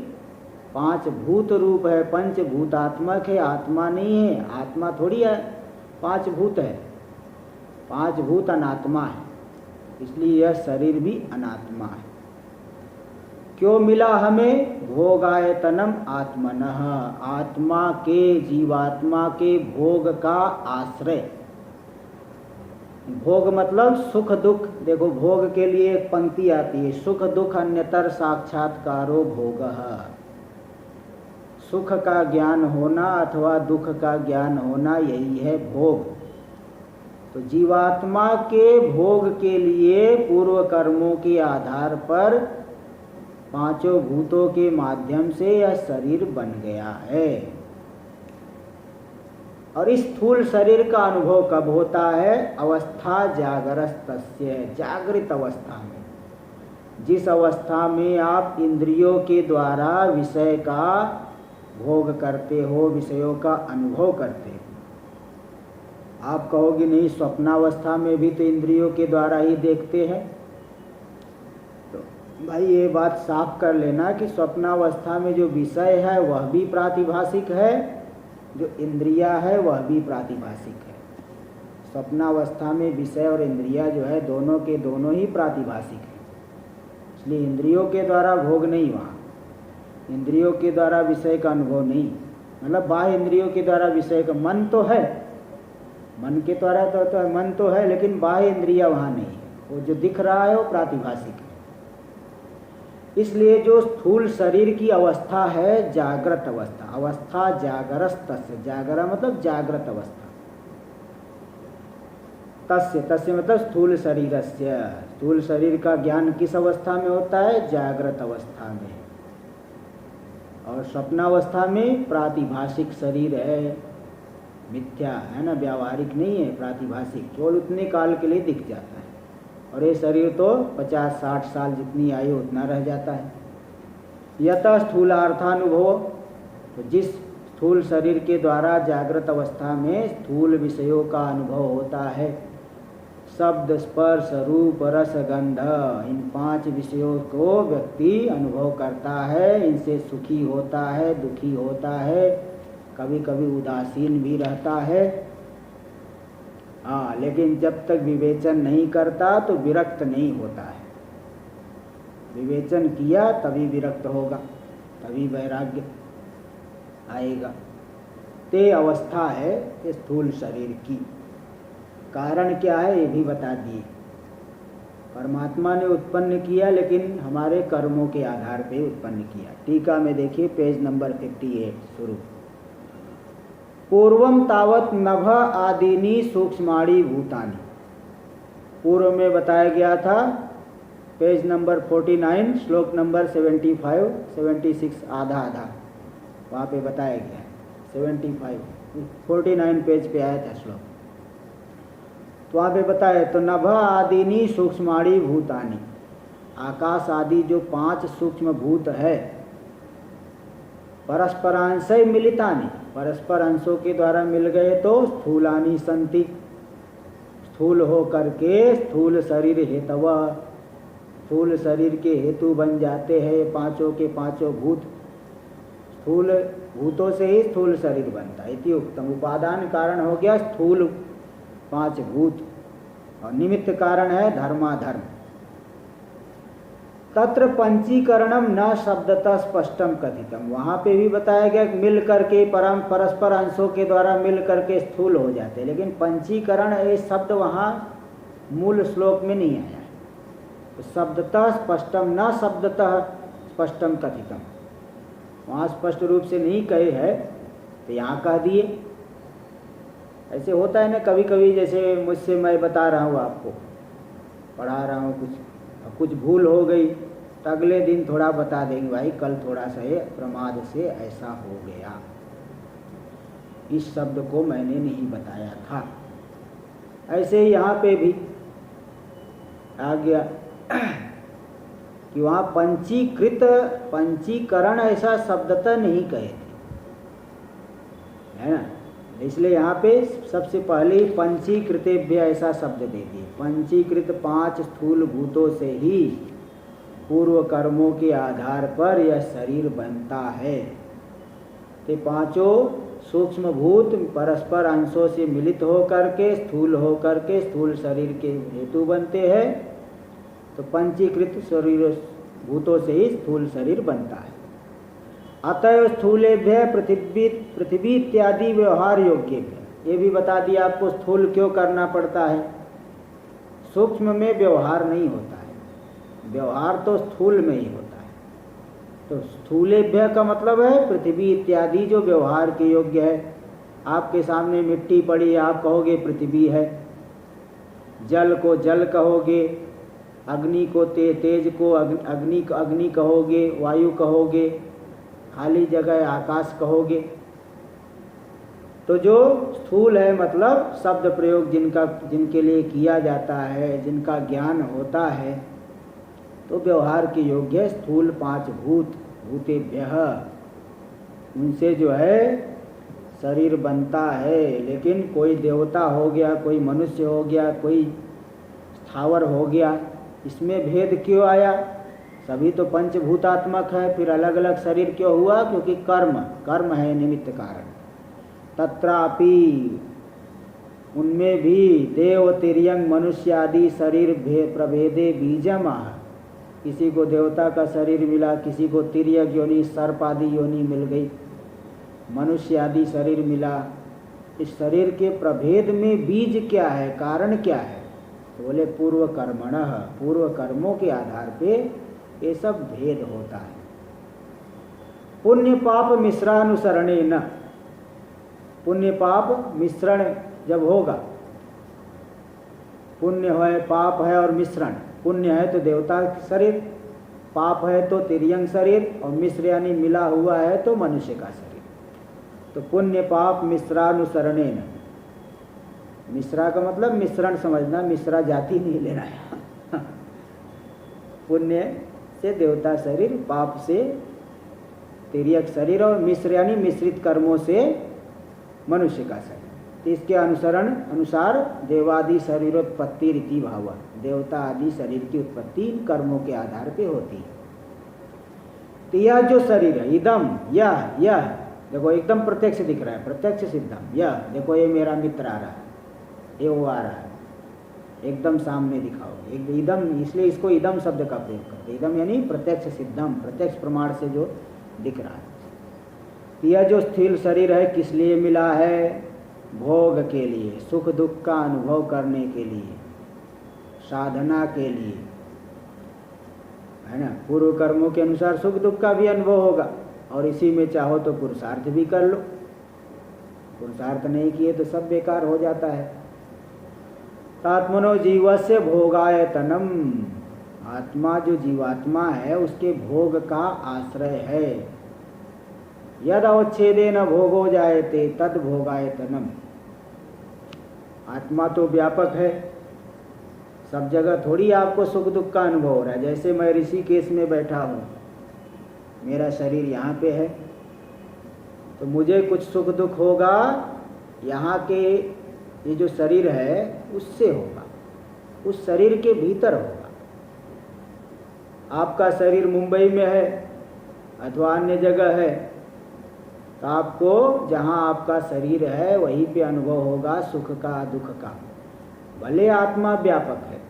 पांच भूत रूप है, पंचभूतात्मक है, आत्मा नहीं है। आत्मा थोड़ी है, पांच भूत है, पांच भूत अनात्मा है, इसलिए यह शरीर भी अनात्मा है। क्यों मिला हमें? भोगायतनम आत्मनः, आत्मा के, जीवात्मा के भोग का आश्रय। भोग मतलब सुख दुख। देखो भोग के लिए एक पंक्ति आती है, सुख दुख अन्यतर साक्षात्कारो भोगः। सुख का ज्ञान होना अथवा दुख का ज्ञान होना, यही है भोग। तो जीवात्मा के भोग के लिए पूर्व कर्मों के आधार पर पांचों भूतों के माध्यम से यह शरीर बन गया है। और इस स्थूल शरीर का अनुभव कब होता है? अवस्था जागरस्तस्य, जागृत अवस्था में। जिस अवस्था में आप इंद्रियों के द्वारा विषय का भोग करते हो, विषयों का अनुभव करते हो। आप कहोगे नहीं, स्वप्नावस्था में भी तो इंद्रियों के द्वारा ही देखते हैं। तो भाई ये बात साफ कर लेना कि स्वप्नावस्था में जो विषय है वह भी प्रातिभाषिक है, जो इंद्रिया है वह भी प्रातिभाषिक है। स्वप्नावस्था में विषय और इंद्रिया जो है दोनों के दोनों ही प्रातिभाषिक है। इसलिए इंद्रियों के द्वारा भोग नहीं, वहाँ इंद्रियों के द्वारा विषय का अनुभव नहीं। मतलब बाह्य इंद्रियों के द्वारा विषय का, मन तो है, मन के द्वारा तो मन तो है, लेकिन बाह्य इंद्रिया वहाँ नहीं है। वो जो दिख रहा है वो प्रातिभाषिक है। इसलिए जो स्थूल शरीर की अवस्था है जागृत अवस्था, अवस्था जागरस्तस्य, जागरा मतलब जागृत अवस्था, तस्य, तस्य मतलब स्थूल शरीरस्य। स्थूल शरीर का ज्ञान किस अवस्था में होता है? जागृत अवस्था में। और स्वप्नावस्था में प्रातिभाषिक शरीर है, मिथ्या है ना, व्यावहारिक नहीं है, प्रातिभाषिक, केवल उतने काल के लिए दिख जाता है। और ये शरीर तो 50-60 साल जितनी आयु उतना रह जाता है। यतः स्थूलार्थानुभव, तो जिस स्थूल शरीर के द्वारा जागृत अवस्था में स्थूल विषयों का अनुभव होता है। शब्द, स्पर्श, रूप, रस, गंध, इन 5 विषयों को व्यक्ति अनुभव करता है। इनसे सुखी होता है, दुखी होता है, कभी कभी उदासीन भी रहता है। हाँ, लेकिन जब तक विवेचन नहीं करता तो विरक्त नहीं होता है। विवेचन किया तभी विरक्त होगा, तभी वैराग्य आएगा। ते अवस्था है स्थूल शरीर की। कारण क्या है ये भी बता दिए। परमात्मा ने उत्पन्न किया, लेकिन हमारे कर्मों के आधार पे उत्पन्न किया। टीका में देखिए पेज नंबर 58 शुरू। पूर्वम तावत नभ आदिनी सूक्ष्माणि भूतानि। पूर्व में बताया गया था पेज नंबर 49 श्लोक नंबर 75 76 आधा आधा वहाँ पे बताया गया। 49 पेज पे आया था श्लोक। तो वहाँ पे बताया तो नभ आदिनी सूक्ष्माणि भूतानि। आकाश आदि जो 5 सूक्ष्म भूत है, परस्परांशै मिलितानि, परस्पर अंशों के द्वारा मिल गए तो स्थूलानि संति, स्थूल हो करके स्थूल शरीर हेतव, स्थूल शरीर के हेतु बन जाते हैं। 5 के 5 भूत, स्थूल भूतों से ही स्थूल शरीर बनता है। इति उत्तम उपादान कारण हो गया स्थूल 5 भूत, और निमित्त कारण है धर्माधर्म। तत्र पंचीकरणम न शब्दतः स्पष्टम कथितम। वहाँ पे भी बताया गया कि मिल करके परस्पर अंशों के द्वारा मिल करके स्थूल हो जाते, लेकिन पंचीकरण ये शब्द वहाँ मूल श्लोक में नहीं आया। तो शब्दतः स्पष्टम न शब्दतः स्पष्टम कथितम, वहाँ स्पष्ट रूप से नहीं कहे है तो यहाँ कह दिए। ऐसे होता है ना कभी कभी, जैसे मुझसे मैं बता रहा हूँ आपको, पढ़ा रहा हूँ कुछ भूल हो गई तो अगले दिन थोड़ा बता देंगे, भाई कल थोड़ा सा ये प्रमाद से ऐसा हो गया, इस शब्द को मैंने नहीं बताया था। ऐसे ही यहाँ पे भी आ गया कि वहाँ पंचीकरण ऐसा शब्दतः नहीं कहे थे, है ना। इसलिए यहाँ पे सबसे पहले पंचीकृतेभ्य ऐसा शब्द दे दिए। पंचीकृत 5 स्थूल भूतों से ही पूर्व कर्मों के आधार पर यह शरीर बनता है। ते 5 सूक्ष्म भूत परस्पर अंशों से मिलित होकर के स्थूल शरीर के हेतु बनते हैं। तो पंचीकृत शरीर भूतों से ही स्थूल शरीर बनता है। अतएव स्थूलेभ्य पृथ्वी इत्यादि व्यवहार योग्य है। ये भी बता दिया आपको स्थूल क्यों करना पड़ता है। सूक्ष्म में व्यवहार नहीं होता है, व्यवहार तो स्थूल में ही होता है। तो स्थूलेभ्य का मतलब है पृथ्वी इत्यादि जो व्यवहार के योग्य है। आपके सामने मिट्टी पड़ी, आप कहोगे पृथ्वी है। जल को जल कहोगे, अग्नि को तेज को अग्नि कहोगे, वायु कहोगे, खाली जगह आकाश कहोगे। तो जो स्थूल है मतलब शब्द प्रयोग जिनके लिए किया जाता है, जिनका ज्ञान होता है, तो व्यवहार के योग्य स्थूल 5 भूतेभ्यः, उनसे जो है शरीर बनता है। लेकिन कोई देवता हो गया, कोई मनुष्य हो गया, कोई स्थावर हो गया, इसमें भेद क्यों आया। सभी तो पंचभूतात्मक है, फिर अलग अलग शरीर क्यों हुआ। क्योंकि कर्म है निमित्त कारण। तत्रापि उनमें भी देव तिर्यंग मनुष्य आदि शरीर प्रभेदे बीजम। किसी को देवता का शरीर मिला, किसी को तिर्यक योनि सर्प आदि योनि मिल गई, मनुष्य आदि शरीर मिला। इस शरीर के प्रभेद में बीज क्या है, कारण क्या है। तो बोले पूर्व कर्मणः, पूर्व कर्मों के आधार पे ये सब भेद होता है। पुण्य पाप मिश्रानुसरणेन, पुण्य पाप मिश्रण जब होगा, पुण्य है पाप है और मिश्रण, पुण्य है तो देवता शरीर, पाप है तो तिर्यंग शरीर, और मिश्र यानी मिला हुआ है तो मनुष्य का शरीर। तो पुण्य पाप मिश्रानुसरणेन, मिश्रा का मतलब मिश्रण समझना, मिश्रा जाति नहीं लेना है। पुण्य से देवता शरीर, पाप से तिर्यक शरीर और मिश्र यानी मिश्रित कर्मों से मनुष्य का शरीर। तो इसके अनुसार देवादि शरीरोत्पत्ति रीति भाव, देवता आदि शरीर की उत्पत्ति इन कर्मों के आधार पे होती है। तो यह जो शरीर है, इदम यह देखो एकदम प्रत्यक्ष दिख रहा है, प्रत्यक्ष सिद्धम। यह देखो ये मेरा मित्र आ रहा है, ये वो आ रहा है, एकदम सामने दिखाओ। एक इदम, इसलिए इसको इदम शब्द का प्रयोग करते। इदम यानी प्रत्यक्ष सिद्धम, प्रत्यक्ष प्रमाण से जो दिख रहा है। यह जो स्थिर शरीर है किस लिए मिला है? भोग के लिए, सुख दुख का अनुभव करने के लिए, साधना के लिए, है ना। पूर्व कर्मों के अनुसार सुख दुख का भी अनुभव होगा और इसी में चाहो तो पुरुषार्थ भी कर लो। पुरुषार्थ नहीं किए तो सब बेकार हो जाता है। तात्मनो जीवस्य भोगायतनम, आत्मा जो जीवात्मा है उसके भोग का आश्रय है। यद अवच्छेदेन भोगो जायते तद भोगायतनम। आत्मा तो व्यापक है, सब जगह थोड़ी आपको सुख दुख का अनुभव हो रहा है। जैसे मैं ऋषिकेश में बैठा हूँ, मेरा शरीर यहाँ पे है, तो मुझे कुछ सुख दुख होगा यहाँ के ये जो शरीर है उससे होगा, उस शरीर के भीतर होगा। आपका शरीर मुंबई में है अथवा अन्य जगह है, तो आपको जहाँ आपका शरीर है वहीं पे अनुभव होगा सुख का दुख का। भले आत्मा व्यापक है,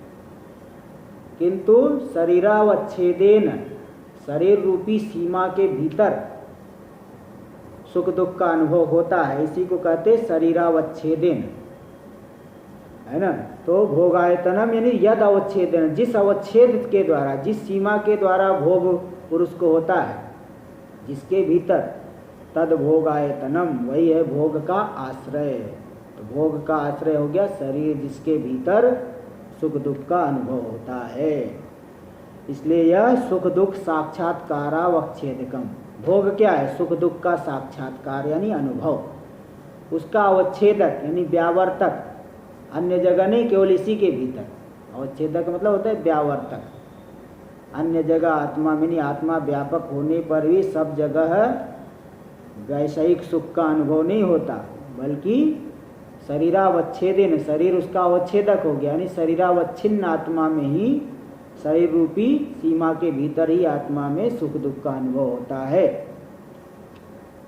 किंतु शरीरावच्छेदेन, शरीर रूपी सीमा के भीतर सुख दुख का अनुभव होता है। इसी को कहते शरीरावच्छेदेन, है ना। तो भोगायतनम यानी यद अवच्छेदन, जिस अवच्छेद के द्वारा, जिस सीमा के द्वारा भोग पुरुष को होता है, जिसके भीतर, तद भोगायतनम, वही है भोग का आश्रय। तो भोग का आश्रय हो गया शरीर जिसके भीतर सुख दुख का अनुभव होता है। इसलिए यह सुख दुख साक्षात्कारावच्छेदकम। भोग क्या है? सुख दुख का साक्षात्कार यानी अनुभव, उसका अवच्छेदक यानी व्यावर्तक, अन्य जगह नहीं, केवल इसी के भीतर। अवच्छेदक मतलब होता है व्यावर्तक, अन्य जगह आत्मा में नहीं। आत्मा व्यापक होने पर भी सब जगह वैषयिक सुख का अनुभव नहीं होता, बल्कि शरीरावच्छेदेन, शरीर उसका अवच्छेदक हो गया, यानी शरीरावच्छिन्न आत्मा में ही, शरीर रूपी सीमा के भीतर ही आत्मा में सुख दुख का अनुभव होता है।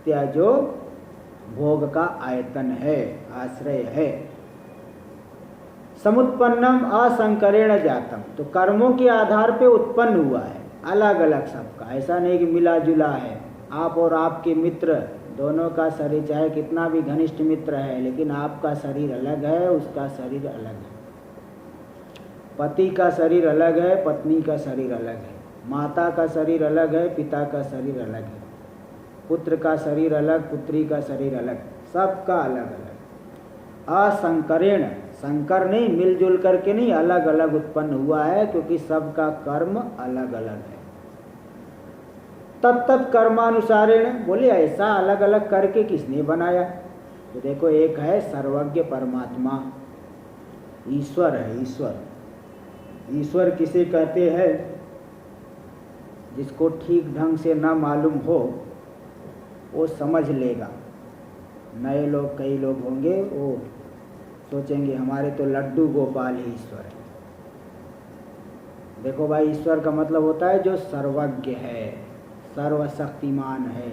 त्या जो भोग का आयतन है, आश्रय है। समुत्पन्नम असंकरेण जातम, तो कर्मों के आधार पे उत्पन्न हुआ है, अलग अलग सबका। ऐसा नहीं कि मिला जुला है। आप और आपके मित्र दोनों का शरीर चाहे कितना भी घनिष्ठ मित्र है, लेकिन आपका शरीर अलग है, उसका शरीर अलग है। पति का शरीर अलग है, पत्नी का शरीर अलग है। माता का शरीर अलग है, पिता का शरीर अलग है। पुत्र का शरीर अलग, पुत्री का शरीर अलग, सबका अलग अलग। असंकरेण, संकर नहीं, मिलजुल करके नहीं, अलग अलग उत्पन्न हुआ है, क्योंकि सबका कर्म अलग अलग है। तत्त कर्मानुसारेण, बोले ऐसा अलग अलग करके किसने बनाया? तो देखो, एक है सर्वज्ञ परमात्मा, ईश्वर है। ईश्वर किसे कहते हैं? जिसको ठीक ढंग से ना मालूम हो वो समझ लेगा। नए लोग, कई लोग होंगे, वो सोचेंगे हमारे तो लड्डू गोपाल ही ईश्वर है। देखो भाई, ईश्वर का मतलब होता है जो सर्वज्ञ है, सर्वशक्तिमान है,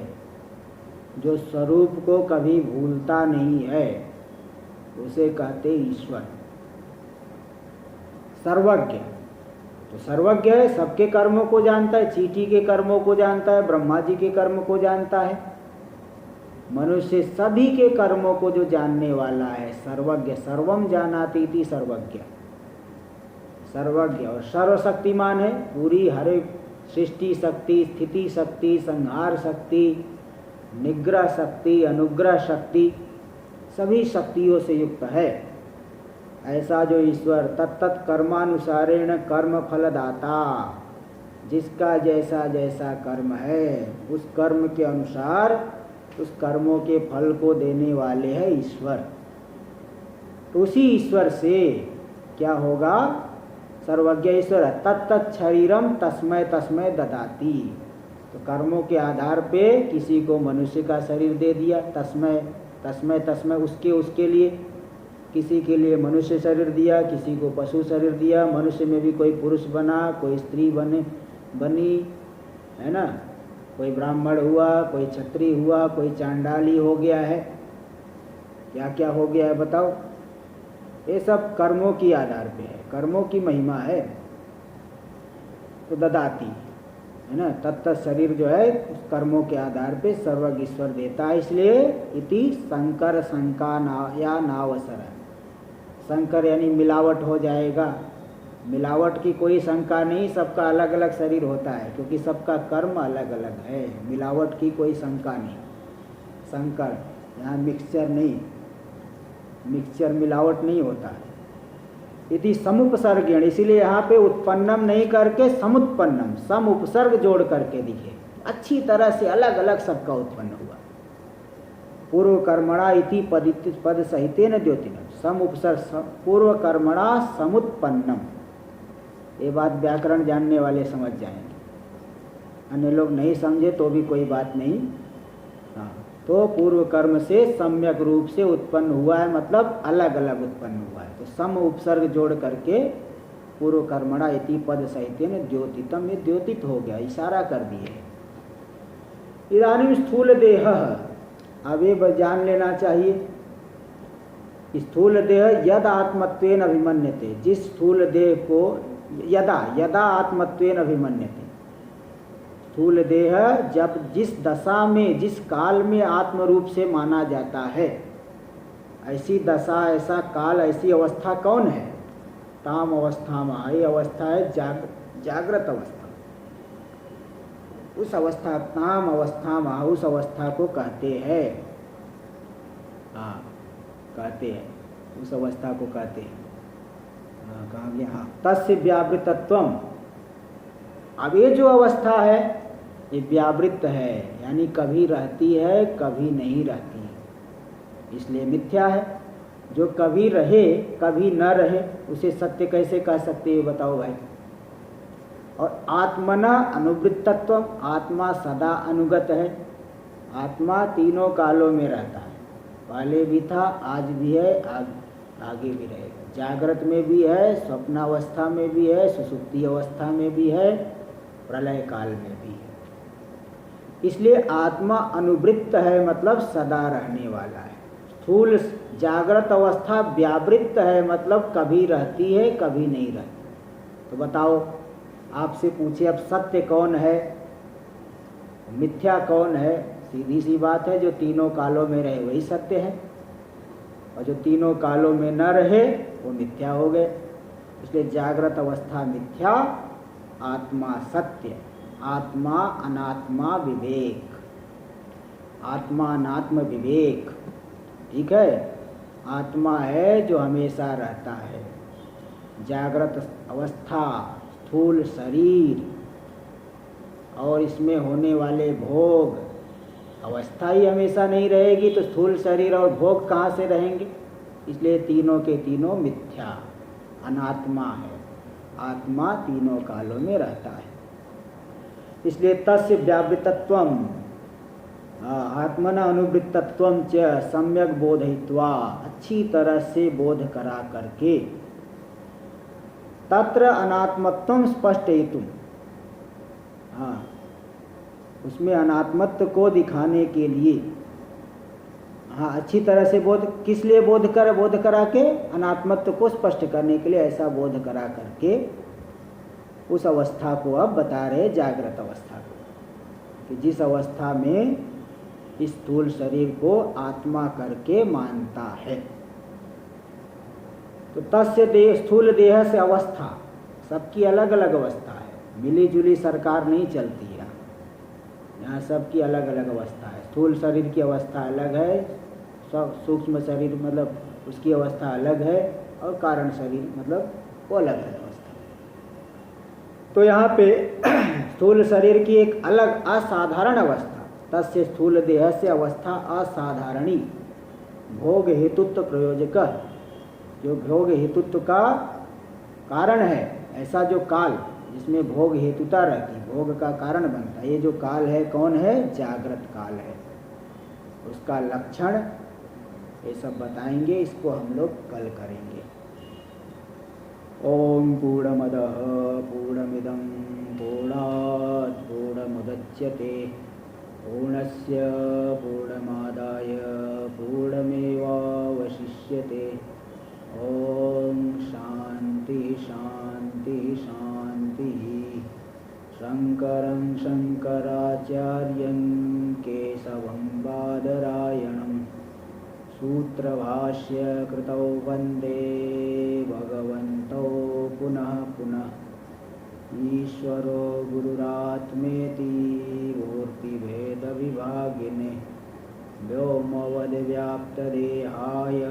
जो स्वरूप को कभी भूलता नहीं है, उसे कहते ईश्वर। सर्वज्ञ, तो सर्वज्ञ है, सबके कर्मों को जानता है, चींटी के कर्मों को जानता है, ब्रह्मा जी के कर्म को जानता है, मनुष्य सभी के कर्मों को जो जानने वाला है, सर्वज्ञ। सर्वम जानाति इति सर्वज्ञ, सर्वज्ञ और सर्वशक्तिमान है। पूरी हर एक सृष्टि शक्ति, स्थिति शक्ति, संहार शक्ति, निग्रह शक्ति, अनुग्रह शक्ति, सभी शक्तियों से युक्त है। ऐसा जो ईश्वर तत्त कर्मानुसारेण कर्म फलदाता, जिसका जैसा जैसा कर्म है उस कर्म के अनुसार उस कर्मों के फल को देने वाले हैं ईश्वर। तो उसी ईश्वर से क्या होगा? सर्वज्ञ ईश्वर तत्त शरीरम तस्मै तस्मै ददाति, तो कर्मों के आधार पे किसी को मनुष्य का शरीर दे दिया, तस्मय उसके लिए, किसी के लिए मनुष्य शरीर दिया, किसी को पशु शरीर दिया। मनुष्य में भी कोई पुरुष बना, कोई स्त्री बनी, है ना, कोई ब्राह्मण हुआ, कोई क्षत्रिय हुआ, कोई चांडाली हो गया है, क्या क्या हो गया है बताओ। ये सब कर्मों की आधार पे है, कर्मों की महिमा है। तो ददाती, है ना, तत्त शरीर जो है उस कर्मों के आधार पे सर्वज्ञ ईश्वर देता है। इसलिए इति संकर शंका या नावसर, संकर यानी मिलावट हो जाएगा, मिलावट की कोई शंका नहीं, सबका अलग अलग शरीर होता है क्योंकि सबका कर्म अलग अलग है, मिलावट की कोई शंका नहीं। संकर यहाँ मिक्सचर नहीं, मिक्सचर मिलावट नहीं होता है। यदि समुपसर्गेण, इसीलिए यहाँ पे उत्पन्नम नहीं करके समुत्पन्नम, सम उपसर्ग जोड़ करके दिखे, अच्छी तरह से अलग अलग सबका उत्पन्न हुआ। पूर्व कर्मणा इति पद सहितेन द्योतिनम, सम उपसर्ग पूर्व कर्मणा समुत्पन्नम। ये बात व्याकरण जानने वाले समझ जाएंगे, अन्य लोग नहीं समझे तो भी कोई बात नहीं। हाँ, तो पूर्व कर्म से सम्यक रूप से उत्पन्न हुआ है, मतलब अलग अलग उत्पन्न हुआ है। तो सम उपसर्ग जोड़ करके पूर्व कर्मणा इति पद सहितेन द्योतितम, ये द्योतित हो गया, इशारा कर दिए। इदानीं स्थूल देह, अब ये जान लेना चाहिए, स्थूल देह यद आत्मत्वेन अभिमन्यते, जिस स्थूल देह को यदा आत्मत्वेन अभिमन्यते, स्थूल देह जब जिस दशा में, जिस काल में आत्म रूप से माना जाता है, ऐसी दशा, ऐसा काल, ऐसी अवस्था कौन है? ताम अवस्था में, ये अवस्था है जागृत अवस्था। उस अवस्था, ताम अवस्था में, उस अवस्था को कहते हैं, हाँ कहते हैं, उस अवस्था को कहते हैं। कहाँ गया? हाँ, तस्य व्यावृतत्वम। अब ये जो अवस्था है ये व्यावृत है, यानी कभी रहती है कभी नहीं रहती है, इसलिए मिथ्या है। जो कभी रहे कभी न रहे उसे सत्य कैसे कह सकते हैं बताओ भाई। और आत्मना अनुवृत्तत्व, आत्मा सदा अनुगत है, आत्मा तीनों कालों में रहता है, पहले भी था, आज भी है, आगे भी रहेगा। जागृत में भी है, स्वप्नावस्था में भी है, सुषुप्ति अवस्था में भी है, प्रलय काल में भी है। इसलिए आत्मा अनुवृत्त है, मतलब सदा रहने वाला है। स्थूल जागृत अवस्था व्यावृत्त है, मतलब कभी रहती है कभी नहीं रहती। तो बताओ, आपसे पूछे अब सत्य कौन है, मिथ्या कौन है? सीधी सी बात है, जो तीनों कालों में रहे वही सत्य है, और जो तीनों कालों में न रहे वो मिथ्या हो गए। इसलिए जागृत अवस्था मिथ्या, आत्मा सत्य। आत्मा अनात्मा विवेक, आत्मा अनात्म विवेक, ठीक है। आत्मा है जो हमेशा रहता है, जागृत अवस्था स्थूल शरीर और इसमें होने वाले भोग, अवस्था ही हमेशा नहीं रहेगी तो स्थूल शरीर और भोग कहाँ से रहेंगे? इसलिए तीनों के तीनों मिथ्या, अनात्मा है। आत्मा तीनों कालों में रहता है। इसलिए तस्य व्यावृतत्वम, आत्मना अनुवृत्तत्वम च सम्यक बोधयित्वा, अच्छी तरह से बोध करा करके, तत्र अनात्मत्वम स्पष्टयितुम, हाँ उसमें अनात्मत्व को दिखाने के लिए, हाँ अच्छी तरह से बोध, किस लिए बोध करा के? अनात्मत्व को स्पष्ट करने के लिए ऐसा बोध करा करके उस अवस्था को अब बता रहे, जागृत अवस्था को, कि जिस अवस्था में इस स्थूल शरीर को आत्मा करके मानता है। तो तस्य स्थूल देह से अवस्था, सबकी अलग अलग अवस्था है, मिली जुली सरकार नहीं चलती है। यहाँ सबकी अलग अलग अवस्था है। स्थूल शरीर की अवस्था अलग है, सूक्ष्म शरीर मतलब उसकी अवस्था अलग है, और कारण शरीर मतलब वो अलग है अवस्था। तो यहाँ पे स्थूल शरीर की एक अलग असाधारण अवस्था, तस्य स्थूल देह से अवस्था असाधारणी, भोग हेतुत्व प्रयोजक, जो भोग हेतुत्व का कारण है, ऐसा जो काल जिसमें भोग हेतुता रहती, भोग का कारण बनता। ये जो काल है कौन है? जागृत काल है। उसका लक्षण ये सब बताएंगे, इसको हम लोग कल करेंगे। ओम पूर्णमदः पूर्णमिदं पूर्णात् पूर्णमुदच्यते पूर्णस्य पूर्णमादाय पूर्णमेवावशिष्यते। ओम शांति शांति शांति। शंकरं शंकराचार्यं केशवं बादरायणं सूत्रभाष्य कृतौ वन्दे भगवन्तौ पुनः पुनः। ईश्वरो गुरुरात्मेति मूर्तिभेदविभागिने व्योमवद्व्याप्तदेहाय